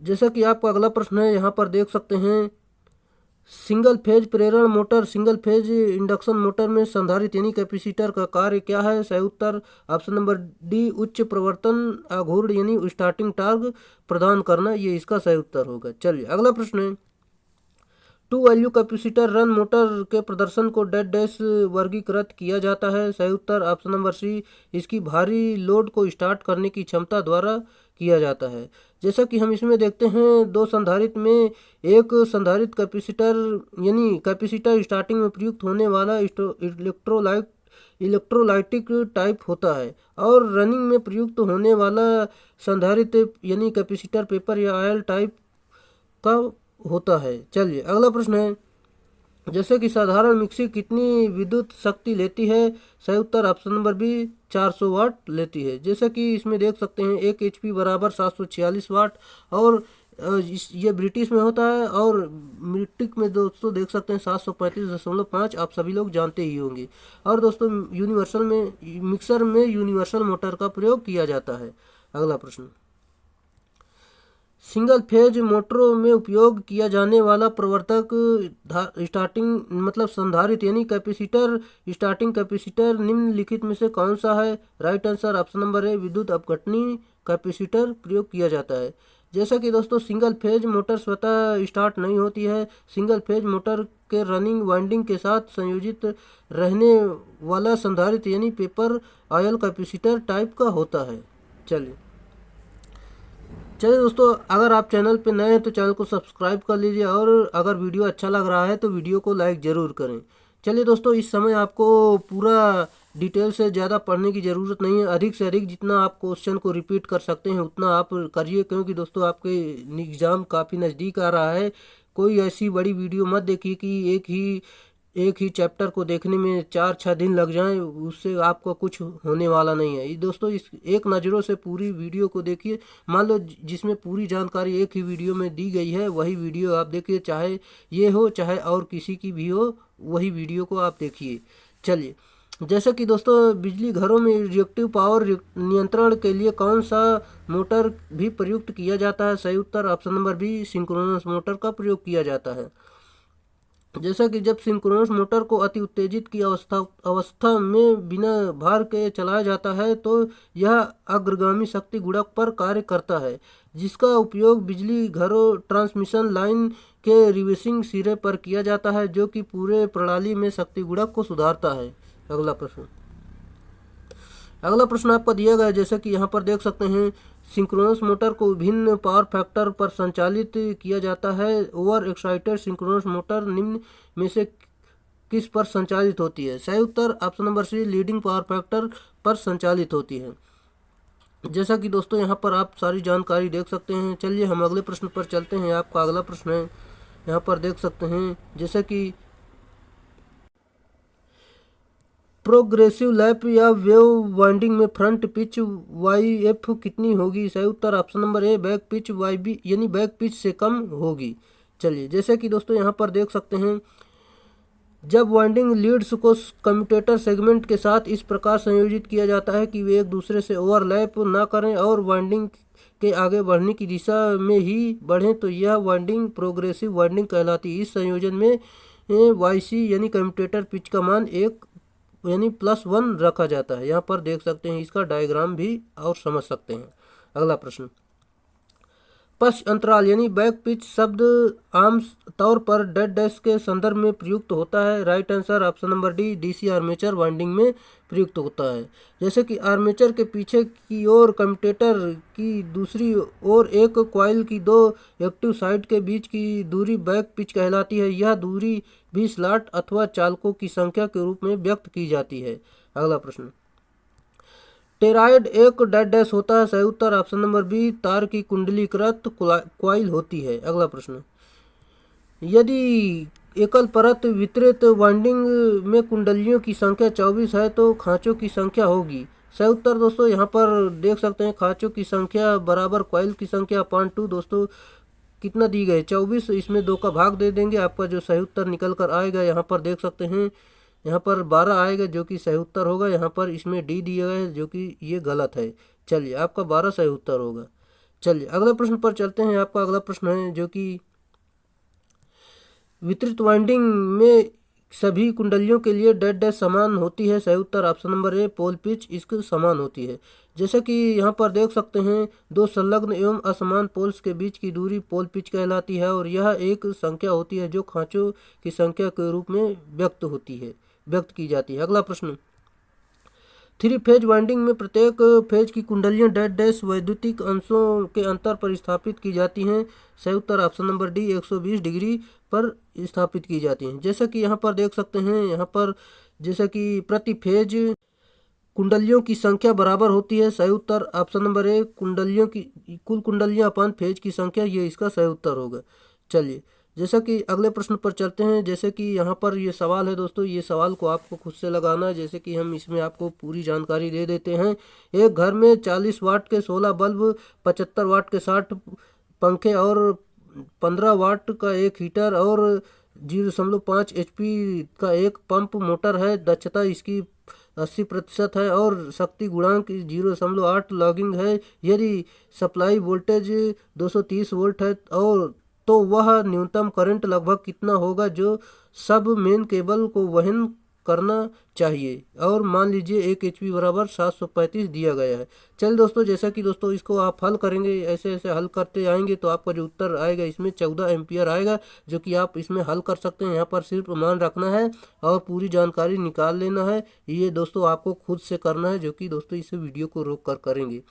Speaker 1: जैसा कि आपका अगला प्रश्न है, यहाँ पर देख सकते हैं सिंगल फेज प्रेरण motor single phase induction motor में संधारित्र यानी कैपेसिटर का कार्य क्या है। सही उत्तर ऑप्शन नंबर डी उच्च प्रवर्तन आघूर्ण यानी स्टार्टिंग टार्क प्रदान करना, ये इसका सही उत्तर होगा। चलिए अगला प्रश्न है, two value capacitor run motor के प्रदर्शन को डैश डैश वर्गीकृत किया जाता है। सही उत्तर ऑप्शन नंबर सी इसकी भारी लोड को स्टार्ट करने की क्षमता द्वारा किया जाता है। जैसा कि हम इसमें देखते हैं दो संधारित्र में एक संधारित्र कैपेसिटर यानी कैपेसिटर स्टार्टिंग में प्रयुक्त होने वाला इलेक्ट्रोलाइटिक टाइप होता है और रनिंग में प्रयुक्त होने वाला संधारित्र यानी कैपेसिटर पेपर या ऑयल टाइप का होता है। चलिए अगला प्रश्न है, जैसे कि साधारण मिक्सी कितनी विद्युत शक्ति लेती है। सही उत्तर ऑप्शन नंबर बी 400 वाट लेती है। जैसे कि इसमें देख सकते हैं 1 HP बराबर 746 वाट और ये ब्रिटिश में होता है और मीट्रिक में दोस्तों देख सकते हैं 735.5, आप सभी लोग जानते ही होंगे। और दोस्तों मिक्सर में यूनिवर्सल मोटर का प्रयोग किया जाता है। अगला प्रश्न, सिंगल फेज मोटरों में उपयोग किया जाने वाला प्रवर्तक स्टार्टिंग मतलब संधारित्र यानी कैपेसिटर स्टार्टिंग कैपेसिटर निम्नलिखित में से कौन सा है। राइट आंसर ऑप्शन नंबर है विद्युत अपघटनी कैपेसिटर प्रयोग किया जाता है। जैसा कि दोस्तों सिंगल फेज मोटर स्वतः स्टार्ट नहीं होती है। सिंगल फेज मोटर के रनिंग वाइंडिंग के साथ संयोजित रहने वाला संधारित्र यानी पेपर ऑयल कैपेसिटर टाइप का होता है। चलिए दोस्तों, अगर आप चैनल पे नए हैं तो चैनल को सब्सक्राइब कर लीजिए और अगर वीडियो अच्छा लग रहा है तो वीडियो को लाइक ज़रूर करें। चलिए दोस्तों, इस समय आपको पूरा डिटेल से ज़्यादा पढ़ने की ज़रूरत नहीं है। अधिक से अधिक जितना आप क्वेश्चन को रिपीट कर सकते हैं उतना आप करिए, क्योंकि दोस्तों आपके एग्ज़ाम काफ़ी नज़दीक आ रहा है। कोई ऐसी बड़ी वीडियो मत देखिए कि एक ही चैप्टर को देखने में 4-6 दिन लग जाएं, उससे आपको कुछ होने वाला नहीं है। ये दोस्तों इस एक नज़रों से पूरी वीडियो को देखिए। मान लो जिसमें पूरी जानकारी एक ही वीडियो में दी गई है वही वीडियो आप देखिए, चाहे ये हो चाहे और किसी की भी हो, वही वीडियो को आप देखिए। चलिए, जैसा कि दोस्तों बिजली घरों में रिएक्टिव पावर नियंत्रण के लिए कौन सा मोटर भी प्रयुक्त किया जाता है। सही उत्तर option number B synchronous motor का प्रयोग किया जाता है। जैसा कि जब सिंक्रोनस मोटर को अति उत्तेजित की अवस्था में बिना भार के चलाया जाता है तो यह अग्रगामी शक्ति गुणक पर कार्य करता है, जिसका उपयोग बिजली घरों ट्रांसमिशन लाइन के रिवर्सिंग सिरे पर किया जाता है, जो कि पूरे प्रणाली में शक्ति गुणक को सुधारता है। अगला प्रश्न, अगला प्रश्न आपका दिया गया है, जैसा कि यहाँ पर देख सकते हैं, सिंक्रोनस मोटर को विभिन्न पावर फैक्टर पर संचालित किया जाता है। ओवर एक्साइटेड सिंक्रोनस मोटर निम्न में से किस पर संचालित होती है? सही उत्तर option number C, leading power factor पर संचालित होती है। जैसा कि दोस्तों यहाँ पर आप सारी जानकारी देख सकते हैं। चलिए हम अगले प्रश्न पर चलते हैं। आपका अगला प्रश्न है, यहाँ पर देख सकते हैं, जैसा कि प्रोग्रेसिव लैप या वेव वाइंडिंग में फ्रंट पिच YF कितनी होगी? सही उत्तर option number A, back pitch YB यानी बैक पिच से कम होगी। चलिए, जैसे कि दोस्तों यहाँ पर देख सकते हैं, जब वाइंडिंग लीड्स को कम्यूटेटर सेगमेंट के साथ इस प्रकार संयोजित किया जाता है कि वे एक दूसरे से ओवरलैप ना करें और वाइंडिंग के आगे बढ़ने की दिशा में ही बढ़ें, तो यह वाइंडिंग प्रोग्रेसिव वाइंडिंग कहलाती है। इस संयोजन में YC यानी कम्यूटेटर पिच का मान 1 यानी +1 रखा जाता है। यहाँ पर देख सकते हैं, इसका डायग्राम भी और समझ सकते हैं। अगला प्रश्न, पश्च अंतराल यानी बैक पिच शब्द आम तौर पर डेड डैश के संदर्भ में प्रयुक्त होता है। Right answer option number D, DC armature winding में प्रयुक्त होता है। जैसे कि आर्मेचर के पीछे की ओर कम्यूटेटर की दूसरी ओर एक कॉइल की 2 एक्टिव साइड के बीच की दूरी बैक पिच कहलाती है। यह दूरी भी स्लॉट अथवा चालकों की संख्या के रूप में व्यक्त की जाती है। अगला प्रश्न, टेराइड एक डेड डैश होता है। सही उत्तर ऑप्शन नंबर बी, तार की कुंडलीकृत क्वाइल होती है। अगला प्रश्न, यदि एकल परत वितरित वाइंडिंग में कुंडलियों की संख्या 24 है तो खांचों की संख्या होगी। सही उत्तर दोस्तों यहाँ पर देख सकते हैं, खांचों की संख्या बराबर क्वाइल की संख्या अपॉन 2। दोस्तों कितना दी गई? 24। इसमें 2 का भाग दे देंगे, आपका जो सही उत्तर निकल कर आएगा, यहाँ पर देख सकते हैं, यहाँ पर 12 आएगा जो कि सही उत्तर होगा। यहाँ पर इसमें डी दिया गया है जो कि ये गलत है। चलिए, आपका 12 सही उत्तर होगा। चलिए अगले प्रश्न पर चलते हैं। आपका अगला प्रश्न है, जो कि वितरित वाइंडिंग में सभी कुंडलियों के लिए डेड डैश समान होती है। सही उत्तर option number A, pole pitch इसके समान होती है। जैसा कि यहाँ पर देख सकते हैं, 2 संलग्न एवं असमान पोल्स के बीच की दूरी पोल पिच कहलाती है और यह एक संख्या होती है जो खांचों की संख्या के रूप में व्यक्त की जाती है। अगला प्रश्न, 3 फेज वाइंडिंग में प्रत्येक फेज की कुंडलियां डेड डैश वैद्युतिक अंशों के अंतर पर स्थापित की जाती हैं। सही उत्तर ऑप्शन नंबर डी, 120 डिग्री पर स्थापित की जाती हैं। जैसा कि यहाँ पर देख सकते हैं, यहाँ पर जैसा कि प्रति फेज कुंडलियों की संख्या बराबर होती है। सही उत्तर ऑप्शन नंबर ए, कुंडलियों की कुल कुंडलियां अपन फेज की संख्या, ये इसका सही उत्तर होगा। चलिए, जैसा कि अगले प्रश्न पर चलते हैं। जैसे कि यहाँ पर ये सवाल है दोस्तों, ये सवाल को आपको खुद से लगाना है। जैसे कि हम इसमें आपको पूरी जानकारी दे देते हैं। एक घर में 40 वाट के 16 बल्ब, 75 वाट के 60 पंखे और 15 वाट का एक हीटर और 0.5 HP का एक पंप मोटर है। दक्षता इसकी 80% है और शक्ति गुणांक 0.8 लॉगिंग है। यदि सप्लाई वोल्टेज 230 वोल्ट है और तो वह न्यूनतम करंट लगभग कितना होगा जो सब मेन केबल को वहन करना चाहिए? और मान लीजिए 1 HP बराबर 735 दिया गया है। चल दोस्तों, जैसा कि दोस्तों इसको आप हल करेंगे, ऐसे ऐसे हल करते आएंगे तो आपका जो उत्तर आएगा इसमें 14 एम्पियर आएगा, जो कि आप इसमें हल कर सकते हैं। यहाँ पर सिर्फ मान रखना है और पूरी जानकारी निकाल लेना है। ये दोस्तों आपको खुद से करना है, जो कि दोस्तों इस वीडियो को रोक कर करेंगे।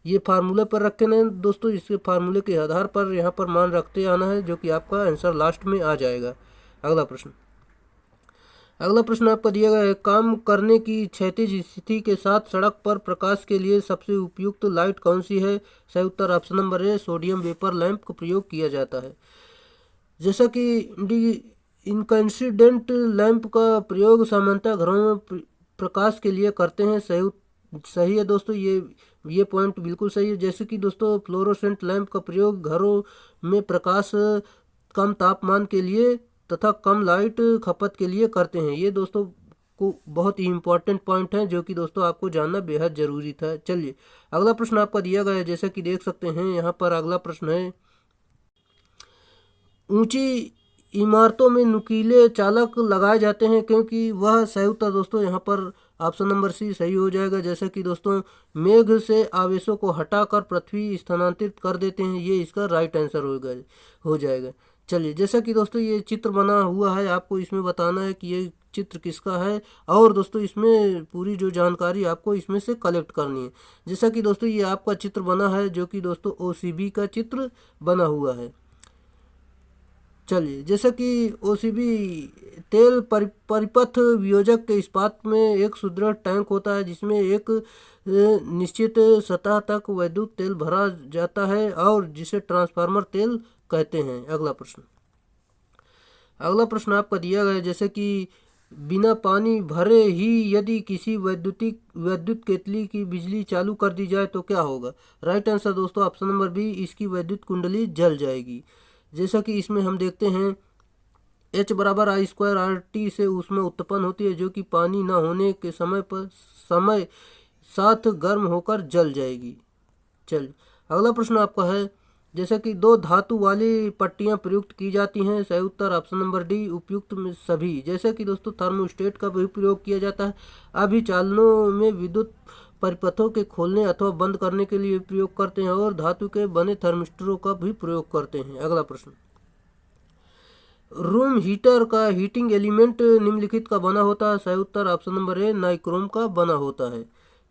Speaker 1: ये फार्मूले पर रखे ना दोस्तों, इसके फार्मूले के आधार पर यहाँ पर मान रखते आना है, जो कि आपका आंसर लास्ट में आ जाएगा। अगला प्रश्न आपका दिया गया है, काम करने की क्षैतिज स्थिति के साथ सड़क पर प्रकाश के लिए सबसे उपयुक्त लाइट कौन सी है? सही उत्तर option number A, sodium vapour lamp का प्रयोग किया जाता है। जैसा कि इनकैंसिडेंट लैंप का प्रयोग सामान्यतः घरों में प्रकाश के लिए करते हैं। सही है दोस्तों, ये पॉइंट बिल्कुल सही है। जैसे कि दोस्तों फ्लोरोसेंट लैंप का प्रयोग घरों में प्रकाश कम तापमान के लिए तथा कम लाइट खपत के लिए करते हैं। ये दोस्तों को बहुत ही इम्पोर्टेंट पॉइंट है, जो कि दोस्तों आपको जानना बेहद जरूरी था। चलिए अगला प्रश्न आपका दिया गया है। जैसा कि देख सकते हैं, यहाँ पर अगला प्रश्न है, ऊंची इमारतों में नुकीले चालक लगाए जाते हैं क्योंकि वह सही उत्तर दोस्तों यहाँ पर ऑप्शन नंबर सी सही हो जाएगा। जैसे कि दोस्तों मेघ से आवेशों को हटाकर पृथ्वी स्थानांतरित कर देते हैं, ये इसका राइट आंसर हो जाएगा। चलिए, जैसा कि दोस्तों ये चित्र बना हुआ है, आपको इसमें बताना है कि ये चित्र किसका है, और दोस्तों इसमें पूरी जो जानकारी आपको इसमें से कलेक्ट करनी है। जैसा कि दोस्तों ये आपका चित्र बना है, जो कि दोस्तों OCB का चित्र बना हुआ है। चलिए, जैसा कि OCB तेल परिपथ वियोजक के इस्पात में एक सुदृढ़ टैंक होता है, जिसमें एक निश्चित सतह तक वैद्युत तेल भरा जाता है और जिसे ट्रांसफार्मर तेल कहते हैं। अगला प्रश्न आपका दिया गया है, जैसे कि बिना पानी भरे ही यदि किसी विद्युत केतली की बिजली चालू कर दी जाए तो क्या होगा? राइट आंसर दोस्तों ऑप्शन नंबर बी, इसकी विद्युत कुंडली जल जाएगी। जैसा कि इसमें हम देखते हैं H बराबर I²RT से ऊष्मा उत्पन्न होती है, जो कि पानी न होने के समय साथ गर्म होकर जल जाएगी। चल, अगला प्रश्न आपका है, जैसा कि दो धातु वाली पट्टियां प्रयुक्त की जाती हैं। सही उत्तर ऑप्शन नंबर डी, उपयुक्त में सभी। जैसे कि दोस्तों थर्मोस्टेट का भी प्रयोग किया जाता है। अभिचालनों में विद्युत परिपथों के खोलने अथवा बंद करने के लिए प्रयोग करते हैं, और धातु के बने थर्मिस्टरों का भी प्रयोग करते हैं। अगला प्रश्न, रूम हीटर का हीटिंग एलिमेंट निम्नलिखित का बना होता है। सही उत्तर ऑप्शन नंबर ए, नाइक्रोम का बना होता है।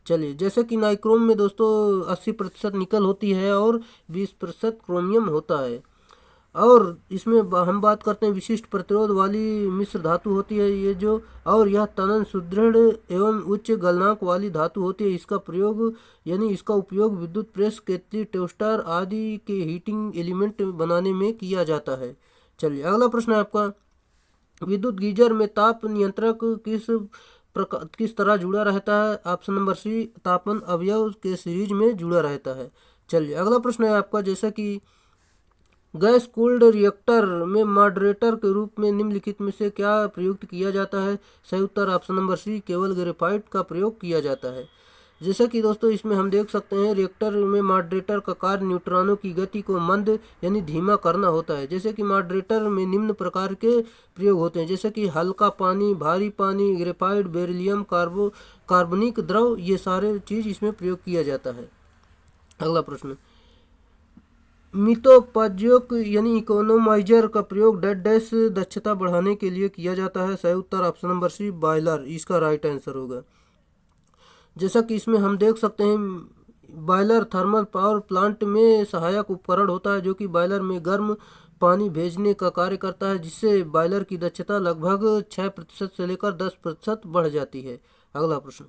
Speaker 1: चलिए, जैसे कि नाइक्रोम में दोस्तों 80% निकल होती है और 20% क्रोमियम होता है, और इसमें हम बात करते हैं विशिष्ट प्रतिरोध वाली मिश्र धातु होती है ये जो, और यह तनन सुदृढ़ एवं उच्च गलनांक वाली धातु होती है। इसका उपयोग विद्युत प्रेस, केतली, टोस्टर आदि के हीटिंग एलिमेंट बनाने में किया जाता है। चलिए, अगला प्रश्न है आपका, विद्युत गीजर में ताप नियंत्रक किस तरह जुड़ा रहता है? ऑप्शन नंबर सी, तापन अवयव के सीरीज में जुड़ा रहता है। चलिए, अगला प्रश्न है आपका, जैसा कि गैस कूल्ड रिएक्टर में मॉडरेटर के रूप में निम्नलिखित में से क्या प्रयुक्त किया जाता है? सही उत्तर ऑप्शन नंबर सी, केवल ग्रेफाइट का प्रयोग किया जाता है। जैसा कि दोस्तों इसमें हम देख सकते हैं, रिएक्टर में मॉडरेटर का कार्य न्यूट्रॉनों की गति को मंद यानी धीमा करना होता है। जैसे कि मॉडरेटर में निम्न प्रकार के प्रयोग होते हैं, जैसे कि हल्का पानी, भारी पानी, ग्रेफाइट, बेरिलियम, कार्बनिक द्रव, ये सारे चीज इसमें प्रयोग किया जाता है। अगला प्रश्न, मितोपयोजक यानी इकोनोमाइजर का प्रयोग डैश दक्षता बढ़ाने के लिए किया जाता है। सही उत्तर ऑप्शन नंबर सी, बॉयलर, इसका राइट आंसर होगा। जैसा कि इसमें हम देख सकते हैं, बॉयलर थर्मल पावर प्लांट में सहायक उपकरण होता है, जो कि बॉयलर में गर्म पानी भेजने का कार्य करता है, जिससे बॉयलर की दक्षता लगभग 6% से लेकर 10% बढ़ जाती है। अगला प्रश्न,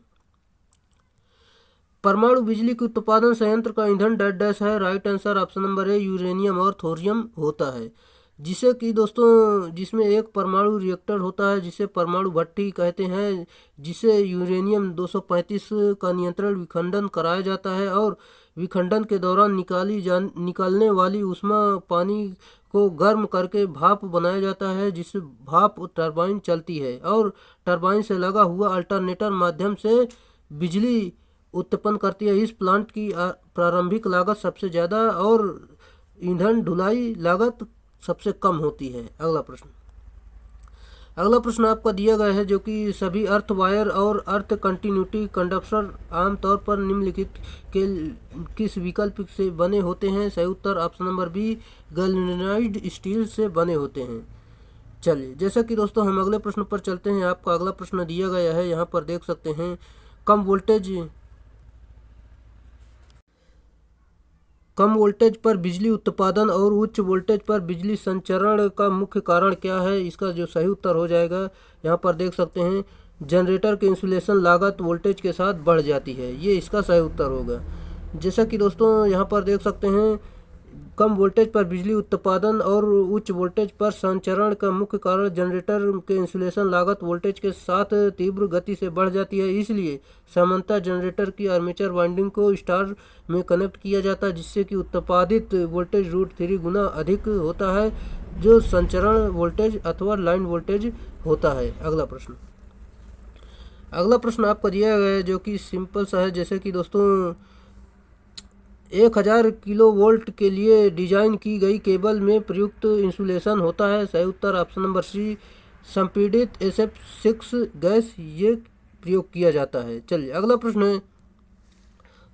Speaker 1: परमाणु बिजली के उत्पादन संयंत्र का ईंधन डैश है। राइट आंसर ऑप्शन नंबर ए, यूरेनियम और थोरियम होता है। जिसे कि दोस्तों जिसमें एक परमाणु रिएक्टर होता है, जिसे परमाणु भट्टी कहते हैं, जिसे यूरेनियम 235 का नियंत्रण विखंडन कराया जाता है, और विखंडन के दौरान निकालने वाली ऊष्मा पानी को गर्म करके भाप बनाया जाता है, जिससे भाप टरबाइन चलती है, और टरबाइन से लगा हुआ अल्टरनेटर माध्यम से बिजली उत्पन्न करती है। इस प्लांट की प्रारंभिक लागत सबसे ज़्यादा और ईंधन ढुलाई लागत सबसे कम होती है। अगला प्रश्न आपका दिया गया है, जो कि सभी अर्थ वायर और अर्थ कंटिन्यूटी कंडक्टर आमतौर पर निम्नलिखित के किस विकल्प से बने होते हैं? सही उत्तर option number B, galvanised steel से बने होते हैं। चलिए, जैसा कि दोस्तों हम अगले प्रश्न पर चलते हैं। आपका अगला प्रश्न दिया गया है, यहाँ पर देख सकते हैं, कम वोल्टेज पर बिजली उत्पादन और उच्च वोल्टेज पर बिजली संचरण का मुख्य कारण क्या है? इसका जो सही उत्तर हो जाएगा, यहाँ पर देख सकते हैं, जनरेटर की इंसुलेशन लागत वोल्टेज के साथ बढ़ जाती है, ये इसका सही उत्तर होगा। जैसा कि दोस्तों यहाँ पर देख सकते हैं, कम वोल्टेज पर बिजली उत्पादन और उच्च वोल्टेज पर संचरण का मुख्य कारण जनरेटर के इंसुलेशन लागत वोल्टेज के साथ तीव्र गति से बढ़ जाती है। इसलिए सामान्यतः जनरेटर की आर्मेचर वाइंडिंग को स्टार में कनेक्ट किया जाता है, जिससे कि उत्पादित वोल्टेज √3 गुना अधिक होता है, जो संचरण वोल्टेज अथवा लाइन वोल्टेज होता है। अगला प्रश्न आपको दिया गया है, जो कि सिंपल सा है। जैसे कि दोस्तों 1000 किलोवोल्ट के लिए डिजाइन की गई केबल में प्रयुक्त इंसुलेशन होता है। सही उत्तर ऑप्शन नंबर सी, संपीड़ित SF6 गैस, ये प्रयोग किया जाता है। चलिए, अगला प्रश्न है,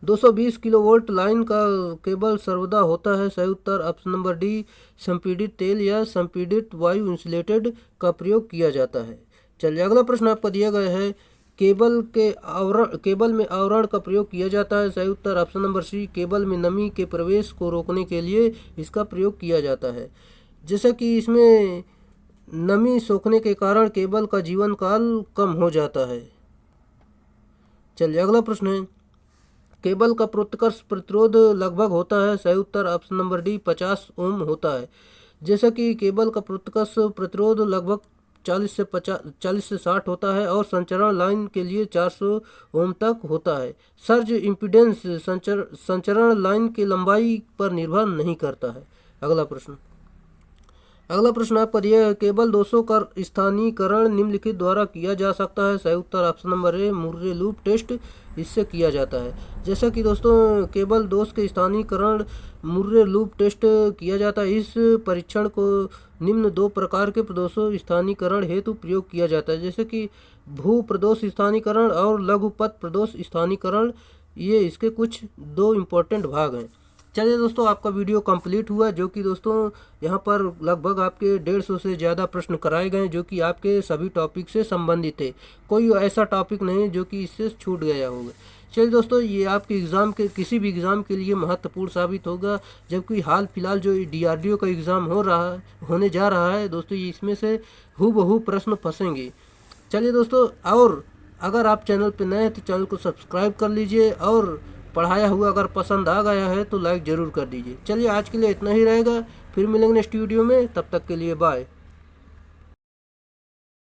Speaker 1: 220 किलोवोल्ट लाइन का केबल सर्वदा होता है। सही उत्तर ऑप्शन नंबर डी, संपीड़ित तेल या संपीड़ित वायु इंसुलेटेड का प्रयोग किया जाता है। चलिए अगला प्रश्न आपका दिया गया है, केबल में आवरण का प्रयोग किया जाता है। सही उत्तर ऑप्शन नंबर सी, केबल में नमी के प्रवेश को रोकने के लिए इसका प्रयोग किया जाता है। जैसा कि इसमें नमी सोखने के कारण केबल का जीवन काल कम हो जाता है। चलिए अगला प्रश्न है, केबल का प्रोत्कर्ष प्रतिरोध लगभग होता है। सही उत्तर ऑप्शन नंबर डी, 50 ओम होता है। जैसा कि केबल का प्रोत्कर्ष प्रतिरोध लगभग 40 से 60 होता है और संचरण लाइन के लिए 400 ओम तक होता है। सर्ज इम्पीडेंस संचरण लाइन की लंबाई पर निर्भर नहीं करता है। अगला प्रश्न आपका दिया है, केबल दोषों का स्थानीयकरण निम्नलिखित द्वारा किया जा सकता है। सही उत्तर option number A, Murray loop test, इससे किया जाता है। जैसा कि दोस्तों केबल दोष के स्थानीयकरण मुर्रे लूप टेस्ट किया जाता है। इस परीक्षण को निम्न 2 प्रकार के प्रदोषों स्थानीयकरण हेतु प्रयोग किया जाता है, जैसे कि भू प्रदोष स्थानीयकरण और लघुपथ प्रदोष स्थानीयकरण। ये इसके कुछ 2 इम्पोर्टेंट भाग हैं। चलिए दोस्तों, आपका वीडियो कंप्लीट हुआ, जो कि दोस्तों यहाँ पर लगभग आपके 150 से ज़्यादा प्रश्न कराए गए, जो कि आपके सभी टॉपिक से संबंधित है। कोई ऐसा टॉपिक नहीं जो कि इससे छूट गया होगा। चलिए दोस्तों, ये आपके एग्ज़ाम के किसी भी एग्ज़ाम के लिए महत्वपूर्ण साबित होगा, जबकि हाल फिलहाल जो DRDO का एग्ज़ाम होने जा रहा है दोस्तों, ये इसमें से हूबहू प्रश्न फंसेंगे। चलिए दोस्तों, और अगर आप चैनल पर नए हैं तो चैनल को सब्सक्राइब कर लीजिए, और पढ़ाया हुआ अगर पसंद आ गया है तो लाइक ज़रूर कर दीजिए। चलिए आज के लिए इतना ही रहेगा, फिर मिलेंगे नेक्स्ट वीडियो में, तब तक के लिए बाय।